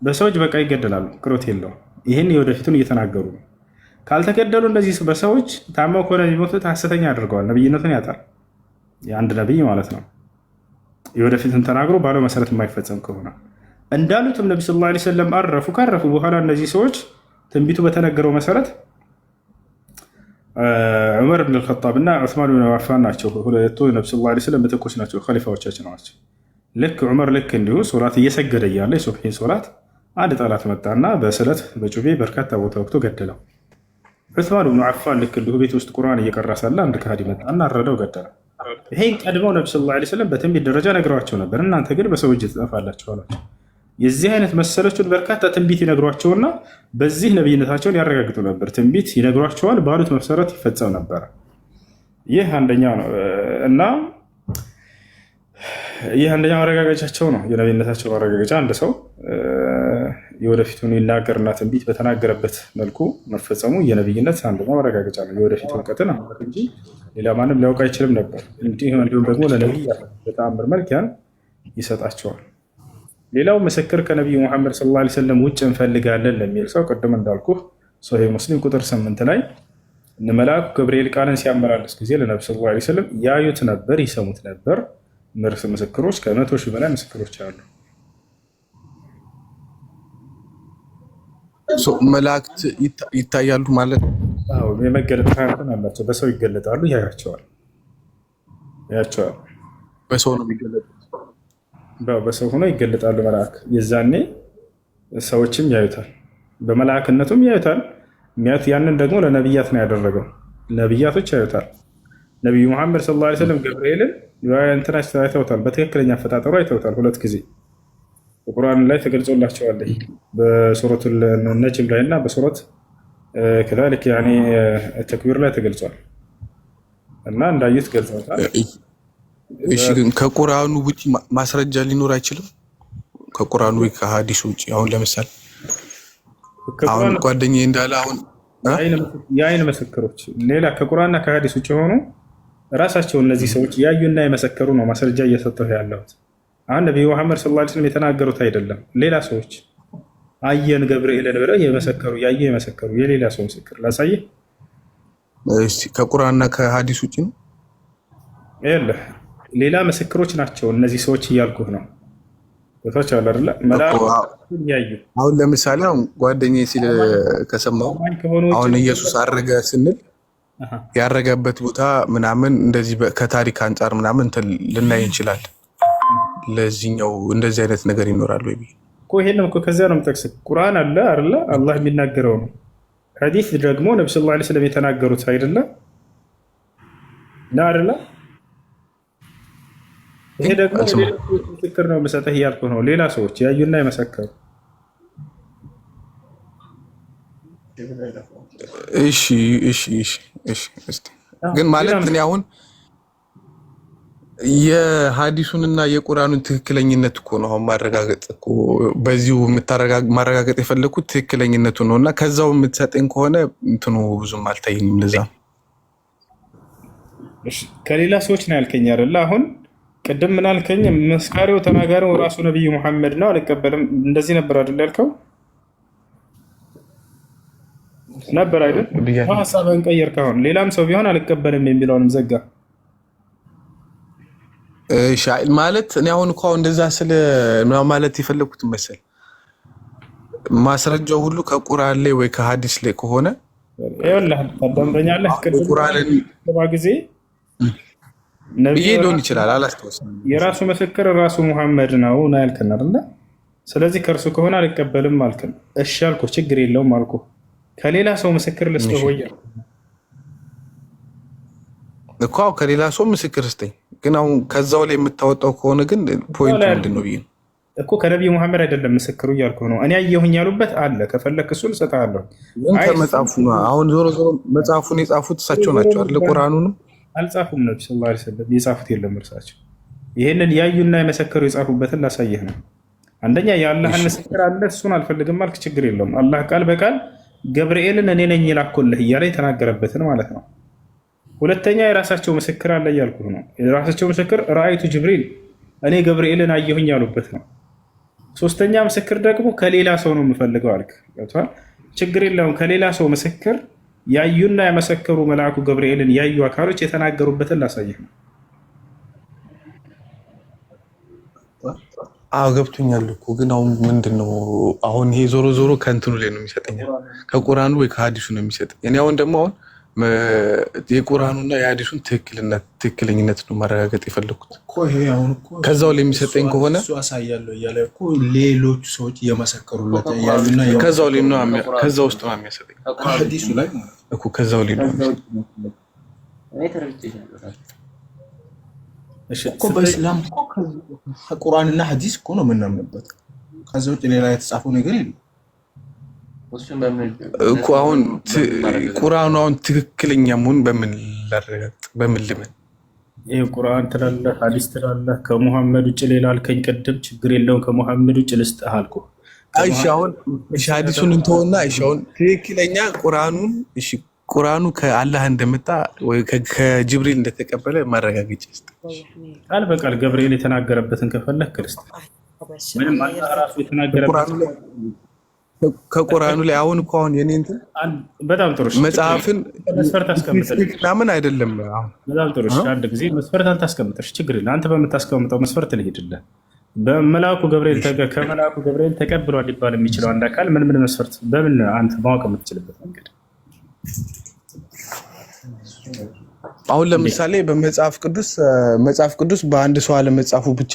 በሰው እጅ በቃ ይገደላሉ፣ ቅሮት የለውም። ይህን የወደፊቱን እየተናገሩ ነው። ካልተገደሉ እነዚህ በሰዎች ታመው ከሆነ የሚሞቱት ሐሰተኛ ያደርገዋል፣ ነብይነቱን ያጣል። የአንድ ነብይ ማለት ነው። የወደፊቱን ተናግሮ ባለው መሰረት የማይፈጸም ከሆነ እንዳሉትም ነቢ ሰለላሁ ዐለይሂ ወሰለም አረፉ። ካረፉ በኋላ እነዚህ ሰዎች ትንቢቱ በተነገረው መሰረት ዑመር ብን አልኸጣብ እና ዑስማን ብን አፋን ናቸው ሁለቱ ነቢ ሰለላሁ ዐለይሂ ወሰለም ምትኮች ናቸው፣ ኸሊፋዎቻችን ናቸው። ልክ ዑመር ልክ እንዲሁ ሶላት እየሰገደ እያለ የሱብሒን ሶላት አንድ ጠላት መጣና በስለት በጩቤ በርካታ ቦታ ወቅቶ ገደለው። ዑስማን ብን አፋን ልክ እንዲሁ ቤት ውስጥ ቁርአን እየቀራ ሳለ አንድ ከሃዲ መጣና አረደው፣ ገደለው። ይሄን ቀድመው ነቢ ሰለላሁ ዐለይሂ ወሰለም በትንቢት ደረጃ ነግረዋቸው ነበር። እናንተ ግን በሰው እጅ ትጠፋላችሁ አላቸው። የዚህ አይነት መሰሎችን በርካታ ትንቢት ይነግሯቸውና በዚህ ነብይነታቸውን ያረጋግጡ ነበር። ትንቢት ይነግሯቸዋል፣ ባሉት መሰረት ይፈጸም ነበር። ይህ አንደኛው ነው እና ይህ አንደኛው ማረጋገጫቸው ነው፣ የነብይነታቸው ማረጋገጫ። አንድ ሰው የወደፊቱን ይናገርና ትንቢት በተናገረበት መልኩ መፈጸሙ የነብይነት አንደኛው ማረጋገጫ ነው። የወደፊት እውቀትን እንጂ ሌላ ማንም ሊያውቅ አይችልም ነበር። እንዲሁም ደግሞ ለነብይ በተአምር መልክ ያን ይሰጣቸዋል። ሌላው ምስክር ከነቢዩ ሙሐመድ ሰለላሁ ዐለይሂ ወሰለም ውጭ እንፈልጋለን ለሚል ሰው ቅድም እንዳልኩ ሶሒህ ሙስሊም ቁጥር 8 ላይ መልአኩ ገብርኤል ቃልን ሲያመላልስ ጊዜ ለነቢ ሰለላሁ ዐለይሂ ወሰለም ያዩት ነበር፣ ይሰሙት ነበር። ምስክሮች ከ100 ሺህ በላይ ምስክሮች አሉ። መላእክት ይታያሉ ማለት ነው። የመገለጥ ሀያትን አላቸው። በሰው ይገለጣሉ፣ ያያቸዋል። በሰው ነው የሚገለጡት። በሰው ሆኖ ይገለጣሉ መልአክ። የዛኔ ሰዎችም ያዩታል፣ በመልአክነቱም ያዩታል። ያንን ደግሞ ለነቢያት ነው ያደረገው። ነቢያቶች ያዩታል። ነቢዩ ሙሐመድ ሰለላሁ ዐለይሂ ወሰለም ገብርኤልን እንትናቸው አይተውታል፣ በትክክለኛ አፈጣጠሩ አይተውታል 2 ጊዜ በቁርአን ላይ ተገልጾላቸዋል። በሱረቱ ነጅም ላይ እና በሱረት ከዛልክ ያኒ ተክቢር ላይ ተገልጿል እና እንዳዩት ገልጸውታል። እሺ ግን ከቁርአኑ ውጪ ማስረጃ ሊኖር አይችልም? ከቁርአኑ ወይ ከሐዲስ ውጪ አሁን ለምሳሌ አሁን ጓደኛዬ እንዳለ አሁን የአይን ምስክሮች ሌላ ከቁርአንና ከሐዲስ ውጪ ሆኑ ራሳቸው እነዚህ ሰዎች ያዩና የመሰከሩ ነው ማስረጃ እየሰጠሁ ያለሁት። አሁን ነብዩ መሐመድ ሰለላሁ ዐለይሂ ወሰለም የተናገሩት አይደለም፣ ሌላ ሰዎች አየን ገብርኤልን ብለው የመሰከሩ ያዩ የመሰከሩ የሌላ ሰው ምስክር ላሳየህ። እሺ ከቁርአንና ከሐዲስ ውጪ ነው ያለ ሌላ ምስክሮች ናቸው እነዚህ ሰዎች እያልኩህ ነው። ወታች አለ አይደል መላእክት ያዩ። አሁን ለምሳሌ አሁን ጓደኛዬ ሲል ከሰማው አሁን ኢየሱስ አረገ ስንል ያረገበት ቦታ ምናምን እንደዚህ ከታሪክ አንፃር ምናምን ልናይ እንችላለን። ለዚህኛው እንደዚህ አይነት ነገር ይኖራል ወይ እኮ ይሄንም እኮ ከዚያ ነው የምጠቅስህ። ቁርአን አለ አይደል አላህ የሚናገረው ነው። ሐዲስ ደግሞ ነብዩ ሰለላሁ ዐለይሂ ወሰለም የተናገሩት አይደለም አይደል? ይሄ ደግሞ ምስክር ነው የምሰጥህ እያልኩህ ነው። ሌላ ሰዎች ያዩና የመሰከሩ። እሺ ግን ማለት እኔ አሁን የሐዲሱንና የቁርአኑን ትክክለኛነት እኮ ነው አሁን ማረጋገጥ እኮ በዚሁ ማረጋገጥ የፈለኩት ትክክለኛነቱን ነውና ከዛው የምትሰጠኝ ከሆነ እንትኑ ብዙም አልታየኝም። ለዛ ከሌላ ሰዎች ነው ያልከኝ አይደል? አሁን ቅድም ምን አልከኝ? መስካሪው ተናጋሪው ራሱ ነብዩ መሐመድ ነው አልቀበልም እንደዚህ ነበር አይደል ያልከው? ነበር አይደል? ሐሳብህን ቀየርክ። አሁን ሌላም ሰው ቢሆን አልቀበልም የሚለውንም ዘጋ ማለት እኔ አሁን እኮ እንደዛ ስለ ማለት የፈለኩት መሰል ማስረጃው ሁሉ ከቁርአን ላይ ወይ ከሐዲስ ላይ ከሆነ ይኸውልህ ታዳምጠኛለህ። ቁርአንን ጊዜ ነብዩ ሊሆን ይችላል አላስተውስም። የራሱ ምስክር ራሱ መሐመድ ነው ያልከን አይደል? ስለዚህ ከእርሱ ከሆነ አልቀበልም አልከን። እሺ አልኩህ፣ ችግር የለውም አልኩህ። ከሌላ ሰው ምስክር ልስጥህ ወይ እኮ ከሌላ ሰው ምስክር ስጠኝ። ግን አሁን ከዛው ላይ የምታወጣው ከሆነ ግን ፖይንቱ ምንድን ነው ብዬ ነው እኮ ከነብዩ መሐመድ አይደለም ምስክሩ እያልኩህ ነው። እኔ አየሁኝ ያሉበት አለ፣ ከፈለክ እሱን እሰጥሃለሁ። ከመጽሐፉ ነው አሁን ዞሮ መጽሐፉን የጻፉት እሳቸው ናቸው አይደል? ቁርአኑንም አልጻፉም ነብዩ ሰለላሁ ዐለይሂ ወሰለም የጻፉት የለም እርሳቸው። ይሄንን ያዩና የመሰከሩ የጻፉበትን ላሳየህ ነው። አንደኛ የአላህን ምስክር አለ፣ እሱን አልፈልግም አልክ፣ ችግር የለውም። አላህ ቃል በቃል ገብርኤልን እኔ ነኝ የላኩልህ እያለ የተናገረበትን ማለት ነው። ሁለተኛ የራሳቸው ምስክር አለ እያልኩህ ነው። የራሳቸው ምስክር ራአይቱ ጅብሪል እኔ ገብርኤልን አየሁኝ ያሉበት ነው። ሶስተኛ ምስክር ደግሞ ከሌላ ሰው ነው የምፈልገው አልክ። ችግር የለውም። ከሌላ ሰው ምስክር ያዩና የመሰከሩ መልአኩ ገብርኤልን ያዩ አካሎች የተናገሩበትን ላሳየህ ነው። ገብቶኛል እኮ ግን አሁን ምንድነው አሁን ይሄ ዞሮ ዞሮ ከእንትኑ ላይ ነው የሚሰጠኝ፣ ከቁርአኑ ወይ ከሐዲሱ ነው የሚሰጠኝ። እኔ አሁን ደግሞ አሁን የቁርአኑና የሐዲሱን ትክክለኛነት ነው ማረጋገጥ የፈለኩት። ከዛው ላይ የሚሰጠኝ ከሆነ እሱ አሳያለሁ እያለ እኮ ሌሎች ሰዎች እየመሰከሩለት ያሉና ከዛው ላይ ነው ከዛው ውስጥ ነው የሚያሰጠኝ ሐዲሱ ላይ እኮ ከዛው ላይ ነው እኮ በእስላም እኮ ከቁርአንና ሐዲስ እኮ ነው የምናምንበት። ከዛ ውጭ ሌላ የተጻፈው ነገር የለም እኮ። አሁን ቁርአኑ አሁን ትክክለኛ መሆን በምን ላረጋግጥ? በምን ልመን? ይሄ ቁርአን ትላለህ ሐዲስ ትላለህ፣ ከሙሐመድ ውጭ ሌላ አልከኝ ቅድም። ችግር የለውም ከሙሐመድ ውጭ ልስጥህ አልኩህ። እሺ አሁን ሐዲሱን እንተውና እሺ አሁን ትክክለኛ ቁርአኑን እሺ ቁርአኑ ከአላህ እንደመጣ ወይ ከጅብሪል እንደተቀበለ ማረጋገጫ እስቲ። ቃል በቃል ገብርኤል የተናገረበትን ከፈለክ ክርስቲያን ምንም አላህ ራሱ የተናገረበት ከቁርአኑ ላይ አሁን እኮ አሁን የኔ እንትን በጣም ጥሩ መጽሐፍን መስፈርት አስቀምጠልኝ ምናምን አይደለም። አሁን በጣም ጥሩ አንድ ጊዜ መስፈርት አልታስቀምጠሽ ችግር የለም። አንተ በምታስቀምጠው መስፈርት ልሄድልህ። በመልአኩ ገብርኤል ከመልአኩ ገብርኤል ተቀብሏል ሊባል የሚችለው አንድ አካል ምን መስፈርት በምን አንተ ማወቅ የምትችልበት መንገድ? አሁን ለምሳሌ በመጽሐፍ ቅዱስ በአንድ ሰው አለመጻፉ ብቻ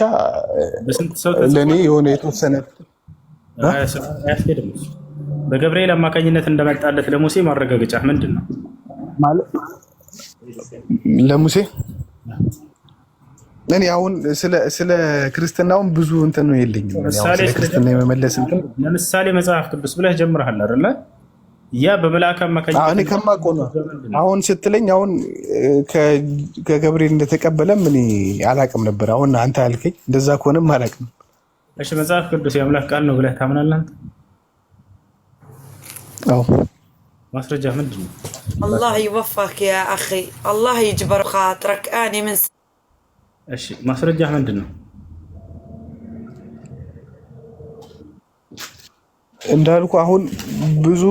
ለኔ የሆነ የተወሰነ አያስኬድም። በገብርኤል አማካኝነት እንደመጣለት ለሙሴ ማረጋገጫ ምንድን ነው? ለሙሴ እኔ አሁን ስለ ክርስትናውን ብዙ እንትን ነው የለኝም። ለምሳሌ ስለ ክርስትና የመመለስ እንትን ለምሳሌ መጽሐፍ ቅዱስ ብለህ ጀምረሃል አይደለ? ያ በመልአክ አማካኝነት እኔ ከማውቀው ነው አሁን ስትለኝ አሁን ከገብርኤል እንደተቀበለም እኔ አላውቅም ነበር። አሁን አንተ አልከኝ፣ እንደዛ ከሆነም አላውቅም። እሺ መጽሐፍ ቅዱስ የአምላክ ቃል ነው ብለህ ታምናለህ አንተ? አዎ። ማስረጃ ምንድን ነው? الله يوفقك يا أخي الله يجبر خاطرك أنا من እሺ ማስረጃ ምንድን ነው? እንዳልኩ አሁን ብዙ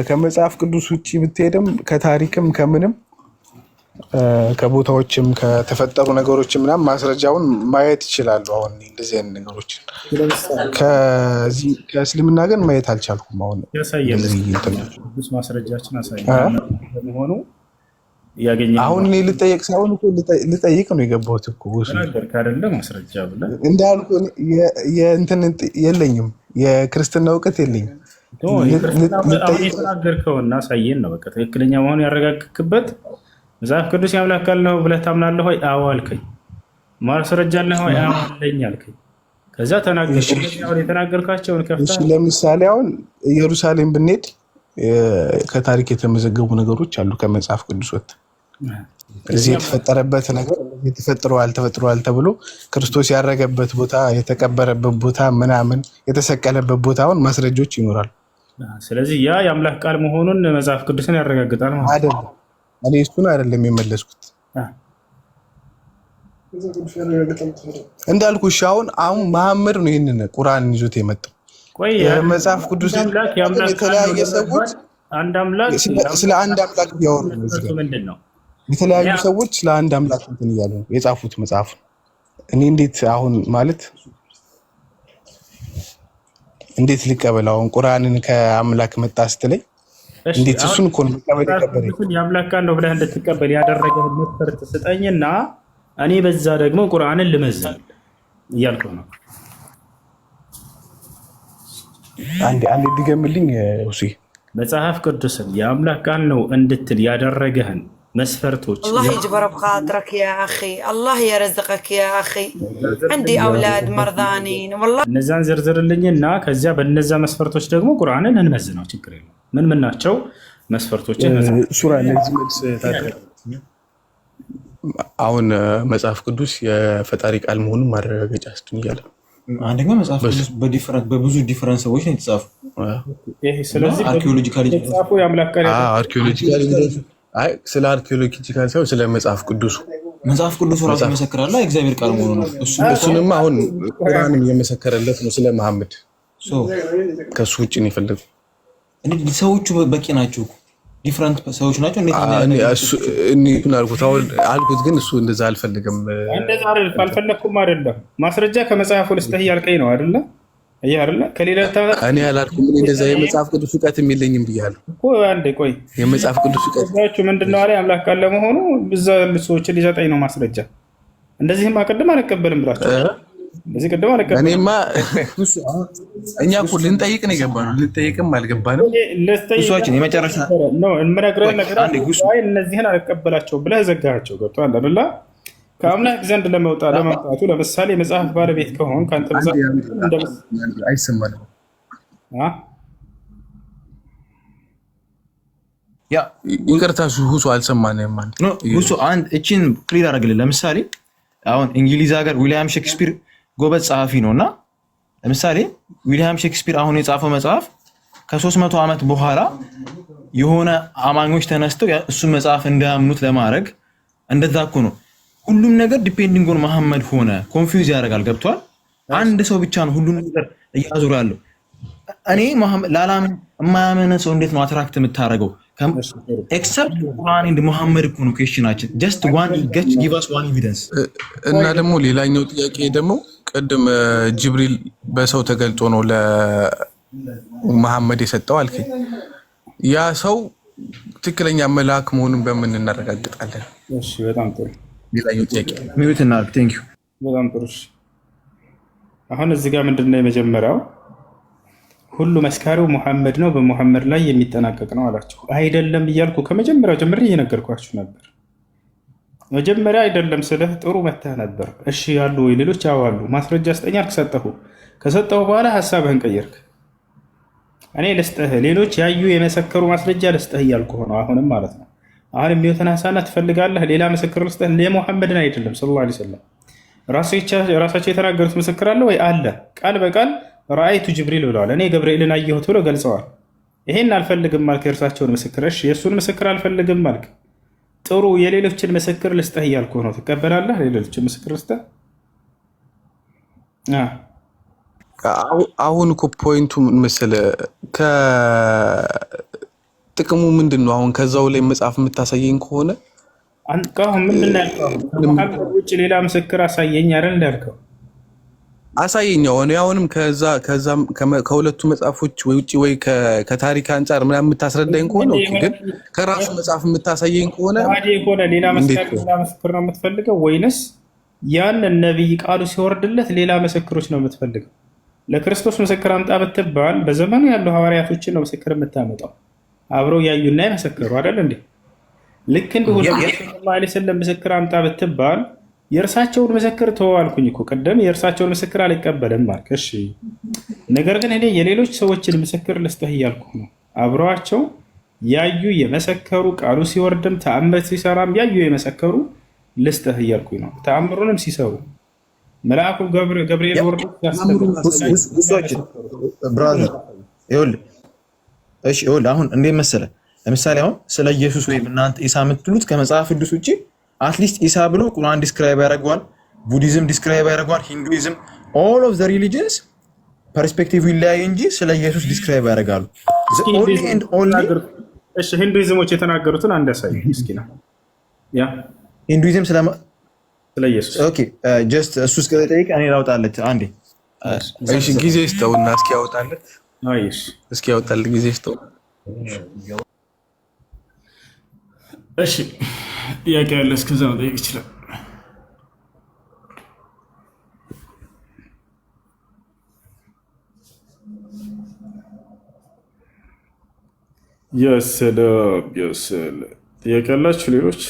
ከመጽሐፍ ቅዱስ ውጪ ብትሄድም ከታሪክም ከምንም ከቦታዎችም ከተፈጠሩ ነገሮች ምናምን ማስረጃውን ማየት ይችላሉ። አሁን እንደዚህ አይነት ነገሮችን ከእስልምና ግን ማየት አልቻልኩም። አሁን ቅዱስ ማስረጃችን አሳየን በመሆኑ ያገኘ አሁን እኔ ልጠይቅ ሳይሆን እኮ ልጠይቅ ነው የገባሁት እኮ ነገር ካደለ ማስረጃ ብለህ እንዳልኩ የእንትን የለኝም፣ የክርስትና እውቀት የለኝም። የተናገርከውና አሳየን ነው በቃ ትክክለኛ መሆኑን ያረጋግጥክበት። መጽሐፍ ቅዱስ የአምላክ ቃል ነው ብለህ ታምናለህ ወይ? አዎ አልከኝ። ማስረጃ አለህ ወይ? አዎ አለኝ አልከኝ። ከዛ ተናገርኩ። አሁን የተናገርካቸውን ከፍታ ለምሳሌ አሁን ኢየሩሳሌም ብንሄድ ከታሪክ የተመዘገቡ ነገሮች አሉ ከመጽሐፍ ቅዱስ ወጥተው እዚህ የተፈጠረበት ነገር ተፈጥሯል ተብሎ ክርስቶስ ያረገበት ቦታ የተቀበረበት ቦታ ምናምን የተሰቀለበት ቦታውን ማስረጃዎች ይኖራሉ። ስለዚህ ያ የአምላክ ቃል መሆኑን መጽሐፍ ቅዱስን ያረጋግጣል ማለት አይደለም። እኔ እሱን አይደለም የመለስኩት እንዳልኩሽ አሁን መሐመድ ነው ይሄንን ቁርአን ይዞት የመጣው። መጽሐፍ ቅዱስ የተለያየ ሰዎች አንድ አምላክ ስለ አንድ አምላክ ያወሩ ምንድነው? የተለያዩ ሰዎች ስለ አንድ አምላክ እንትን እያሉ የጻፉት መጽሐፍ ነው። እኔ እንዴት አሁን ማለት እንዴት ልቀበል? አሁን ቁርአንን ከአምላክ መጣ ስትለኝ እንዴት እሱን እኮ ነው መቀበል የአምላክ ቃል ነው ብለህ እንድትቀበል ያደረገህን መስፈርት ስጠኝና እኔ በዛ ደግሞ ቁርአንን ልመዝን እያልኩ ነው። አንዴ ድገምልኝ ሁሴ። መጽሐፍ ቅዱስን የአምላክ ቃል ነው እንድትል ያደረገህን መስፈርቶች الله يجبر بخاطرك يا أخي الله يرزقك يا أخي عندي أولاد مرضانين والله እነዛን ዘርዝርልኝና ከዚያ በእነዛ መስፈርቶች ደግሞ ቁርአንን እንመዝነው። ችግር የለም። ምን ናቸው መስፈርቶችን? ሱራ ለዚህ መልስ ታደርግ። አሁን መጽሐፍ ቅዱስ የፈጣሪ ቃል መሆኑን ማረጋገጫ ስጡኝ እያለ አንደኛ መጽሐፍ ቅዱስ በብዙ ዲፈረንስ ሰዎች ነው የተጻፈው። ስለዚህ አርኪኦሎጂካሊ የተጻፉ የአምላክ ቃል ስለ አርኪኦሎጂካል ሳይሆን ስለ መጽሐፍ ቅዱሱ ራሱ ይመሰክራል እግዚአብሔር ቃል መሆኑን ነው። እሱንማ አሁን ቁርአንም የመሰከረለት ነው ስለ መሐመድ። ከሱ ውጭ ነው የፈለገው። ሰዎቹ በቂ ናቸው፣ ዲፈረንት ሰዎች ናቸው። እንዴት አልኩት ግን እሱ እንደዛ አልፈልግም። እንደዛ አልፈለኩም አይደለም። ማስረጃ ከመጽሐፉ ልስጥህ እያልከኝ ነው አይደለ? ከሌላ እኔ አላልኩም። እንደዛ የመጽሐፍ ቅዱስ እውቀትም የለኝም ብያለሁ እኮ። አንዴ ቆይ፣ የመጽሐፍ ቅዱስ እውቀት ምንድነው አለ አምላክ ቃል ለመሆኑ ብዙ ሰዎችን ሊሰጠኝ ነው ማስረጃ። እንደዚህማ ቅድም አልቀበልም ብላችሁ እንደዚህ ቅድም አልቀበልም። እኔማ እኛ እኮ ልንጠይቅ ነው የገባነው፣ ልንጠይቅም አልገባንም። እሷችን የመጨረሻ ነው የምነግርህ ነገር አይ እነዚህን አልቀበላቸው ብለህ ዘጋቸው። ገብቶሃል አይደለ? ከአምላክ ዘንድ ለመምጣቱ ለምሳሌ መጽሐፍ ባለቤት ከሆን ከአንተ አይሰማንም። ይቅርታ ሁሱ አልሰማንም። ሁሱ አንድ እችን ክሊር አድርግልን። ለምሳሌ አሁን እንግሊዝ ሀገር ዊሊያም ሼክስፒር ጎበዝ ጸሐፊ ነው እና ለምሳሌ ዊሊያም ሼክስፒር አሁን የጻፈው መጽሐፍ ከ300 ዓመት በኋላ የሆነ አማኞች ተነስተው እሱን መጽሐፍ እንዳያምኑት ለማድረግ እንደዛ እኮ ነው። ሁሉም ነገር ዲፔንዲንግ ኦን መሐመድ ሆነ ኮንፊውዝ ያደርጋል። ገብቷል? አንድ ሰው ብቻ ነው ሁሉም ነገር እያዞረ ያለው። እኔ ላላምን የማያምን ሰው እንዴት ነው አትራክት የምታደርገው? ኤክሰፕት ቁርአን እንደ መሐመድ እኮ ነው ኩዌስችናችን። ጀስት ዋን ጊቭ አስ ዋን ኤቪደንስ። እና ደግሞ ሌላኛው ጥያቄ ደግሞ ቅድም ጅብሪል በሰው ተገልጦ ነው ለመሐመድ የሰጠው አልከኝ። ያ ሰው ትክክለኛ መልአክ መሆኑን በምን እናረጋግጣለን? እሺ በጣም ጥሩ። ሌላኛው ጥያቄ ሚዩት እናድርግ። ቴንክ ዩ። በጣም ጥሩ። አሁን እዚህ ጋር ምንድነው የመጀመሪያው ሁሉ መስካሪው ሙሐመድ ነው፣ በሙሐመድ ላይ የሚጠናቀቅ ነው አላችሁ። አይደለም እያልኩ ከመጀመሪያው ጀምሬ እየነገርኳችሁ ነበር። መጀመሪያ አይደለም ስልህ ጥሩ መተህ ነበር። እሺ ያሉ ወይ ሌሎች ያዋሉ ማስረጃ ስጠኝ አልክ፣ ሰጠሁ። ከሰጠሁ በኋላ ሀሳብህን ቀየርክ። እኔ ልስጥህ፣ ሌሎች ያዩ የመሰከሩ ማስረጃ ልስጥህ እያልኩ ሆነው አሁንም ማለት ነው። አሁንም የተነሳና ትፈልጋለህ ሌላ ምስክር ልስጥህ? ለሙሐመድን አይደለም ሰለላሁ ዐለይሂ ወሰለም ራሳቸው የተናገሩት ምስክር አለ ወይ? አለ። ቃል በቃል ረአይቱ ጅብሪል ብለዋል። እኔ ገብርኤልን አየሁት ብሎ ገልጸዋል። ይሄን አልፈልግም አልክ፣ የእርሳቸውን ምስክር። እሺ የእሱን ምስክር አልፈልግም አልክ። ጥሩ የሌሎችን ምስክር ልስጥህ እያልኩ ነው። ትቀበላለህ? ሌሎችን ምስክር ልስጥህ? አሁን እኮ ፖይንቱ ምን መሰለህ፣ ከጥቅሙ ምንድን ነው? አሁን ከዛው ላይ መጽሐፍ የምታሳየኝ ከሆነ አንቃሁን ምንድን ነው ያልከው? ከመሐመድ ውጭ ሌላ ምስክር አሳየኝ አይደል እንዳልከው? አሳየኝ። አሁንም ከሁለቱ መጽሐፎች ውጭ ወይ ከታሪክ አንጻር ምናምን የምታስረዳኝ ከሆነ ኦኬ። ግን ከራሱ መጽሐፍ የምታሳየኝ ከሆነ ሆነ ሌላ ምስክር ነው የምትፈልገው ወይንስ ያንን ነቢይ ቃሉ ሲወርድለት ሌላ ምስክሮች ነው የምትፈልገው? ለክርስቶስ ምስክር አምጣ ብትባል በዘመኑ ያሉ ሐዋርያቶችን ነው ምስክር የምታመጣው። አብረው ያዩና የመሰከሩ አይደል እንዴ? ልክ እንዲሁ ሰለላሁ ዐለይሂ ወሰለም ምስክር አምጣ ብትባል የእርሳቸውን ምስክር ተዋልኩኝ እኮ ቀደም የእርሳቸውን ምስክር አልቀበልም አልክ። እሺ ነገር ግን እኔ የሌሎች ሰዎችን ምስክር ልስጥህ እያልኩ ነው። አብረዋቸው ያዩ የመሰከሩ ቃሉ ሲወርድም ተአምር ሲሰራም ያዩ የመሰከሩ ልስጥህ እያልኩኝ ነው። ተአምሩንም ሲሰሩ መልአኩ ገብርኤል ወርዶ ብራዘር ይኸውልህ አሁን እንዴት መሰለህ፣ ለምሳሌ አሁን ስለ ኢየሱስ ወይም እናንተ ኢሳ የምትሉት ከመጽሐፍ ቅዱስ ውጭ አትሊስት ኢሳ ብሎ ቁርአን ዲስክራይብ ያደርገዋል፣ ቡዲዝም ዲስክራይብ ያደርገዋል፣ ሂንዱይዝም ኦል ኦፍ ዘ ሪሊጅንስ ፐርስፔክቲቭ ይለያይ እንጂ ስለ ኢየሱስ ዲስክራይብ ያደርጋሉ። እሺ ሂንዱይዝሞች የተናገሩትን አንድ ያሳይ እስኪ ነው ያ ሂንዱይዝም ስለ ኢየሱስ ኦኬ ጀስት እሱ እስከጠይቅ እኔ ላውጣለት አንዴ። እሺ ጊዜ ስተውና እስኪ ያወጣለት። አይሽ እስኪ ያወጣለት ጊዜ ስተው። እሺ ጥያቄ ያለ እስከዛ መጠየቅ ይችላል። የሰላም ጥያቄ ያላችሁ ሌሎች?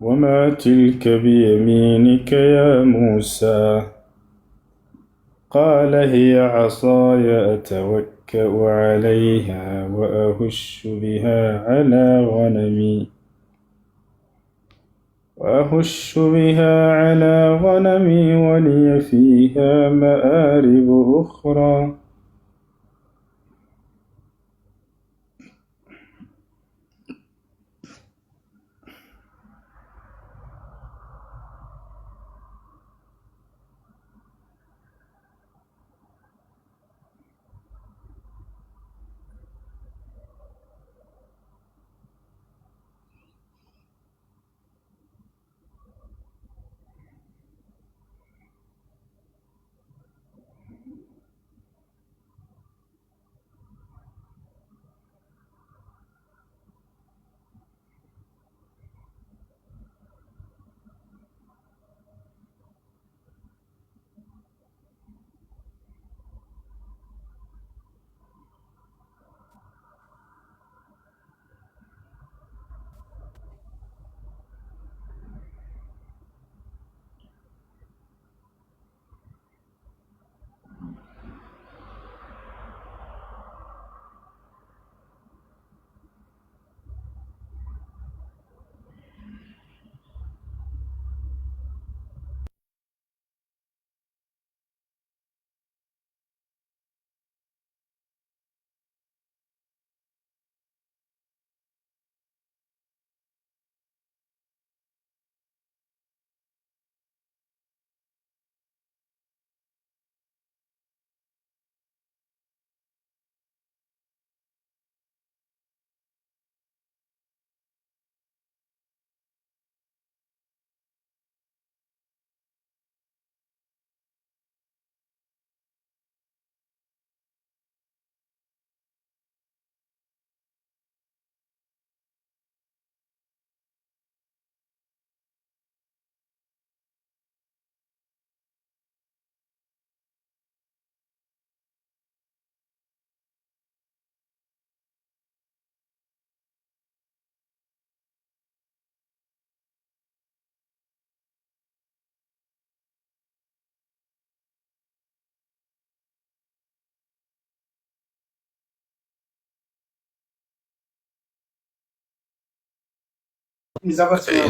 وما تلك بيمينك يا موسى قال هي عصاي أتوكأ عليها وأهش بها على غنمي ولي فيها مآرب أخرى.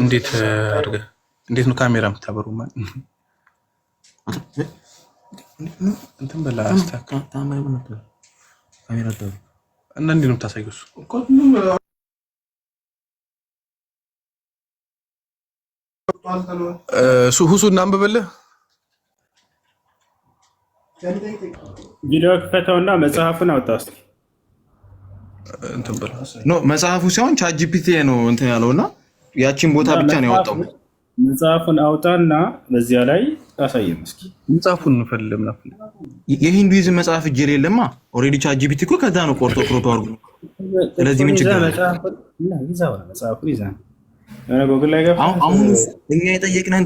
እንዴት አድርገህ እንዴት ነው ካሜራ የምታበሩ ማለት እንትን በላ አስተካክል እና እንዴት ነው የምታሳየው እሱ ሁሱ እናንብብልህ ቪዲዮ ክፈተውና መጽሐፉን አውጣ እስኪ እንትን በላ ኖ መጽሐፉ ሳይሆን ቻትጂፒቲ ነው እንትን ያለውና ያቺን ቦታ ብቻ ነው ያወጣው መጽሐፉን አውጣና በዚያ ላይ አሳየን እስኪ መጽሐፉን እንፈልግና የሂንዱይዝም መጽሐፍ እጅ የለማ ኦሬዲ ቻትጂፒቲ እኮ ከዛ ነው ቆርጦ አድርጎ ስለዚህ ምን ችግር አለ መጽሐፉን ይዘህ ጎግል ላይ ገባ አሁን እኛ የጠየቅነን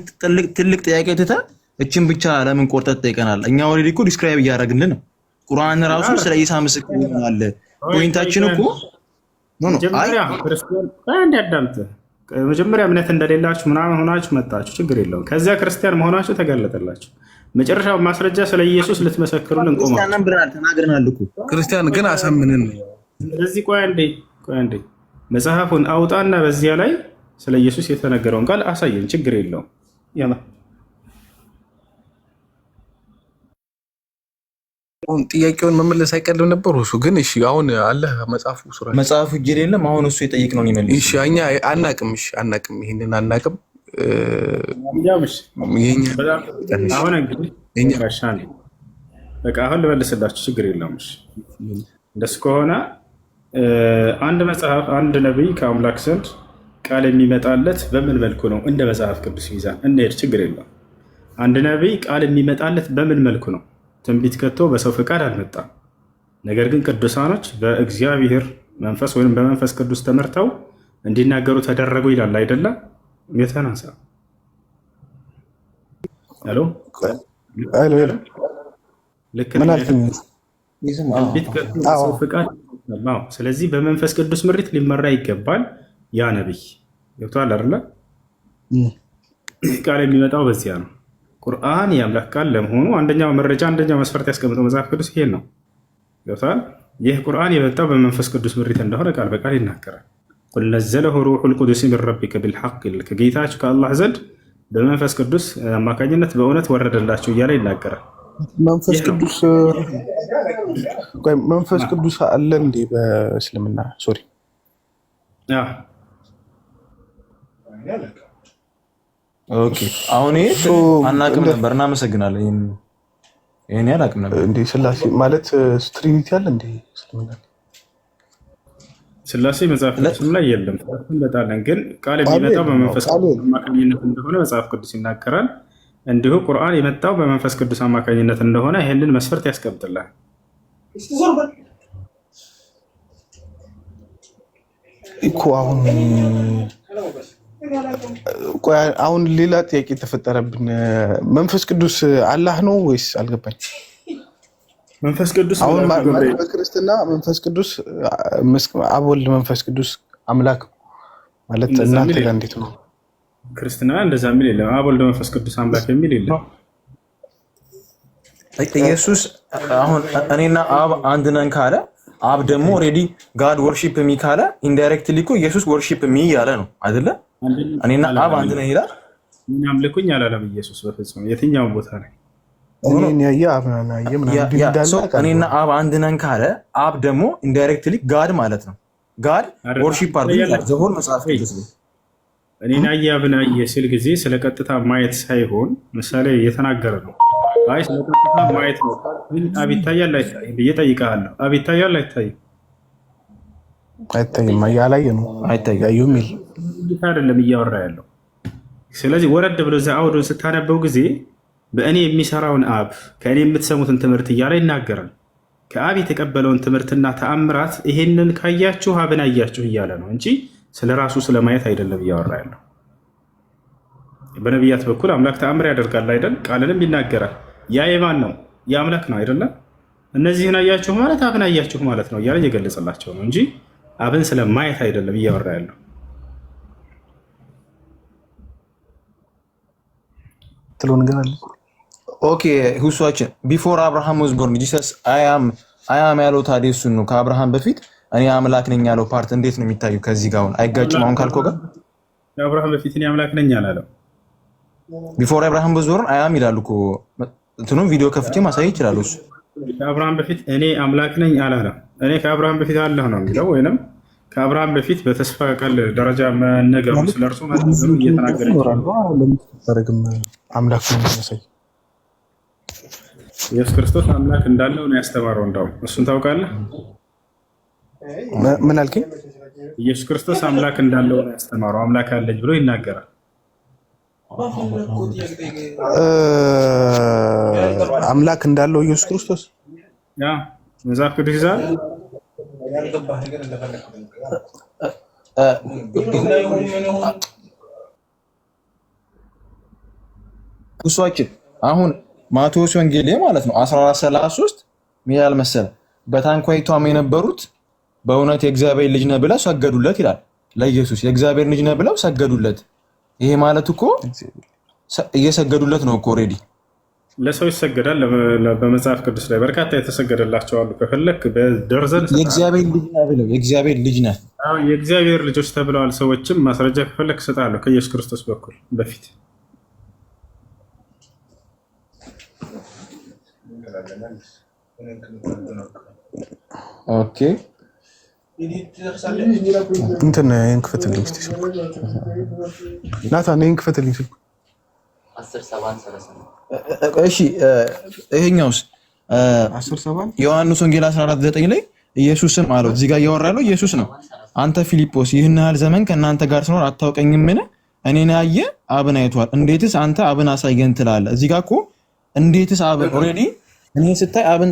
ትልቅ ጥያቄ ትተህ እችን ብቻ ለምን ቆርጠህ ጠይቀናል እኛ ኦሬዲ እኮ ዲስክራይብ እያደረግልን ነው ቁርአን ራሱ ስለ ኢሳ ምስክር ይሆናል ፖይንታችን እኮ ኖ መጀመሪያ ክርስቲያን አንድ ያዳምጥ መጀመሪያ እምነት እንደሌላችሁ ምናምን ሆናችሁ መጣችሁ ችግር የለውም ከዚያ ክርስቲያን መሆናችሁ ተገለጠላችሁ መጨረሻው ማስረጃ ስለ ኢየሱስ ልትመሰክሩልን እንቆማችሁ ክርስቲያንን ብለናል ተናግረናል እኮ ክርስቲያን ግን አሳምነን ስለዚህ ቆይ አንዴ መጽሐፉን አውጣና በዚያ ላይ ስለ ኢየሱስ የተነገረውን ቃል አሳየን ችግር የለውም ያማ ጥያቄውን መመለስ አይቀልም ነበር እሱ ግን እሺ አሁን አለ መጽሐፉ እጅ የለም አሁን እሱ የጠየቅነውን ይመልስ እሺ እኛ አናቅም ይሄንን አናቅም ያምሽ አሁን እንግዲህ በቃ አሁን ልመልስላችሁ ችግር የለውም እሺ እንደሱ ከሆነ አንድ መጽሐፍ አንድ ነብይ ከአምላክ ዘንድ ቃል የሚመጣለት በምን መልኩ ነው እንደ መጽሐፍ ቅዱስ ሚዛን እንሄድ ችግር የለውም አንድ ነብይ ቃል የሚመጣለት በምን መልኩ ነው ትንቢት ከቶ በሰው ፍቃድ አልመጣም ነገር ግን ቅዱሳኖች በእግዚአብሔር መንፈስ ወይም በመንፈስ ቅዱስ ተመርተው እንዲናገሩ ተደረጉ ይላል አይደለ የተናሳ ሄሎ ልክ ትንቢት ከቶ በሰው ፍቃድ ስለዚህ በመንፈስ ቅዱስ ምሪት ሊመራ ይገባል ያ ነብይ ገብቷል አይደለ ቃል የሚመጣው በዚያ ነው ቁርአን የአምላክ ቃል ለመሆኑ አንደኛው መረጃ አንደኛው መስፈርት ያስቀምጠው መጽሐፍ ቅዱስ ይሄን ነው ገብቷል ይህ ቁርአን የመጣው በመንፈስ ቅዱስ ምሪት እንደሆነ ቃል በቃል ይናገራል ቁል ነዘለሁ ሩሑል ቁዱስ ሚን ረቢከ ቢልሐቅ ከጌታችሁ ከአላህ ዘንድ በመንፈስ ቅዱስ አማካኝነት በእውነት ወረደላችሁ እያለ ይናገራል መንፈስ ቅዱስ አለ እንዴ በእስልምና ሶሪ ኦኬ አሁን አናቅም ነበር እናመሰግናለን ይሄን ያላቅም ነበር እንዴ ስላሴ ማለት ትሪኒቲ አለ እንዴ ስላሴ መጽሐፍ ቅዱስ ላይ የለም እንበጣለን ግን ቃል የሚመጣው በመንፈስ ቅዱስ አማካኝነት እንደሆነ መጽሐፍ ቅዱስ ይናገራል እንዲሁ ቁርአን የመጣው በመንፈስ ቅዱስ አማካኝነት እንደሆነ ይሄንን መስፈርት ያስቀምጥልሃል እኮ አሁን ሌላ ጥያቄ ተፈጠረብን መንፈስ ቅዱስ አላህ ነው ወይስ አልገባኝ መንፈስ ቅዱስ አሁን በክርስትና መንፈስ ቅዱስ አብ ወልድ መንፈስ ቅዱስ አምላክ ማለት እናንተ ጋር እንዴት ነው ክርስትና እንደዛ የሚል የለም አብ ወልድ መንፈስ ቅዱስ አምላክ የሚል የለም ኢየሱስ አሁን እኔና አብ አንድ ነን ካለ አብ ደግሞ ኦሬዲ ጋድ ወርሺፕ ሚ ካለ ኢንዳይሬክትሊ እኮ ኢየሱስ ወርሺፕ ሚ ያለ ነው አይደለ እኔና አብ አንድ ነን ይላል ምን አምልኩኝ አላለም ኢየሱስ በፍጹም የትኛው ቦታ ላይ እኔና አብ አንድ ነን ካለ አብ ደግሞ ኢንዳይሬክትሊ ጋድ ማለት ነው ጋድ ወርሺፕ አርጉ ይላል ዘሆል መጽሐፍ ቅዱስ እኔና አብን አየ ሲል ጊዜ ስለ ቀጥታ ማየት ሳይሆን ምሳሌ እየተናገረ ነው አይ ስለ ቀጥታ ማየት ነው አብ ይታያል አይታይም ብዬ ጠይቀሃለሁ አብ ይታያል አይታይም ያላየ ነው አይታያዩም ይል አይደለም እያወራ ያለው ስለዚህ ወረድ ብሎ እዛ አውዱን ስታነበው ጊዜ በእኔ የሚሰራውን አብ ከእኔ የምትሰሙትን ትምህርት እያለ ይናገራል ከአብ የተቀበለውን ትምህርትና ተአምራት ይሄንን ካያችሁ አብን አያችሁ እያለ ነው እንጂ ስለ ራሱ ስለማየት አይደለም እያወራ ያለው በነቢያት በኩል አምላክ ተአምር ያደርጋል አይደል ቃልንም ይናገራል ያ የማን ነው የአምላክ ነው አይደለ እነዚህን አያችሁ ማለት አብን አያችሁ ማለት ነው እያለ እየገለጸላቸው ነው እንጂ አብን ስለማየት አይደለም እያወራ ያለው ትሎን ገናል ኦኬ ሁሷችን ቢፎር አብርሃም was born Jesus I am ያለው ታዲያ እሱን ነው ከአብርሃም በፊት እኔ አምላክ ነኝ ያለው ፓርት እንዴት ነው የሚታየው ከዚህ ጋር አሁን አይጋጭም አሁን ካልኮ ጋር ከአብርሃም በፊት እኔ አምላክ ነኝ አላለም። ቢፎር አብርሃም በዞርን አያም ይላል እኮ እንትኑም ቪዲዮ ከፍቼ ማሳየት ይችላል። እሱ ከአብርሃም በፊት እኔ አምላክ ነኝ አላለም። እኔ ከአብርሃም በፊት አለሁ ነው የሚለው፣ ወይንም ከአብርሃም በፊት በተስፋ ቃል ደረጃ መነገሩ ስለርሱ መነገሩ እየተናገረ አምላክ ነው የሚያሳይ ኢየሱስ ክርስቶስ አምላክ እንዳለው ነው ያስተማረው። እንዳው እሱን ታውቃለህ? ምን አልከኝ? ኢየሱስ ክርስቶስ አምላክ እንዳለው ነው ያስተማረው። አምላክ አለኝ ብሎ ይናገራል። አምላክ እንዳለው ኢየሱስ ክርስቶስ ያ መጽሐፍ ቅዱስ ይዛል። እሷችን አሁን ማቴዎስ ወንጌል ማለት ነው 14:33 ሚላል መሰለ በታንኳይቷም የነበሩት በእውነት የእግዚአብሔር ልጅ ነህ ብለው ሰገዱለት ይላል። ለኢየሱስ የእግዚአብሔር ልጅ ነህ ብለው ሰገዱለት። ይሄ ማለት እኮ እየሰገዱለት ነው እኮ ኦሬዲ። ለሰው ይሰገዳል። በመጽሐፍ ቅዱስ ላይ በርካታ የተሰገደላቸው አሉ። ከፈለክ በደርዘን የእግዚአብሔር ልጅ ነህ ብለው የእግዚአብሔር ልጅ ነህ የእግዚአብሔር ልጆች ተብለዋል። ሰዎችም ማስረጃ ከፈለክ እሰጥሃለሁ ከኢየሱስ ክርስቶስ በኩል በፊት ኦኬ እንትን እንክፈትልኝ እስቲ ናታን እንክፈትልኝ። እሺ ይሄኛውስ 17 ዮሐንስ ወንጌል 14:9 ላይ ኢየሱስም አለው እዚህ ጋር እያወራለው ኢየሱስ ነው። አንተ ፊልጶስ ይህን ያህል ዘመን ከእናንተ ጋር ስኖር አታውቀኝምን? እኔን ያየ አብን አይቷል። እንዴትስ አንተ አብን አሳየን ትላለህ? እዚህ ጋር እኮ እንዴትስ አብን ኦሬዲ እኔ ስታይ አብን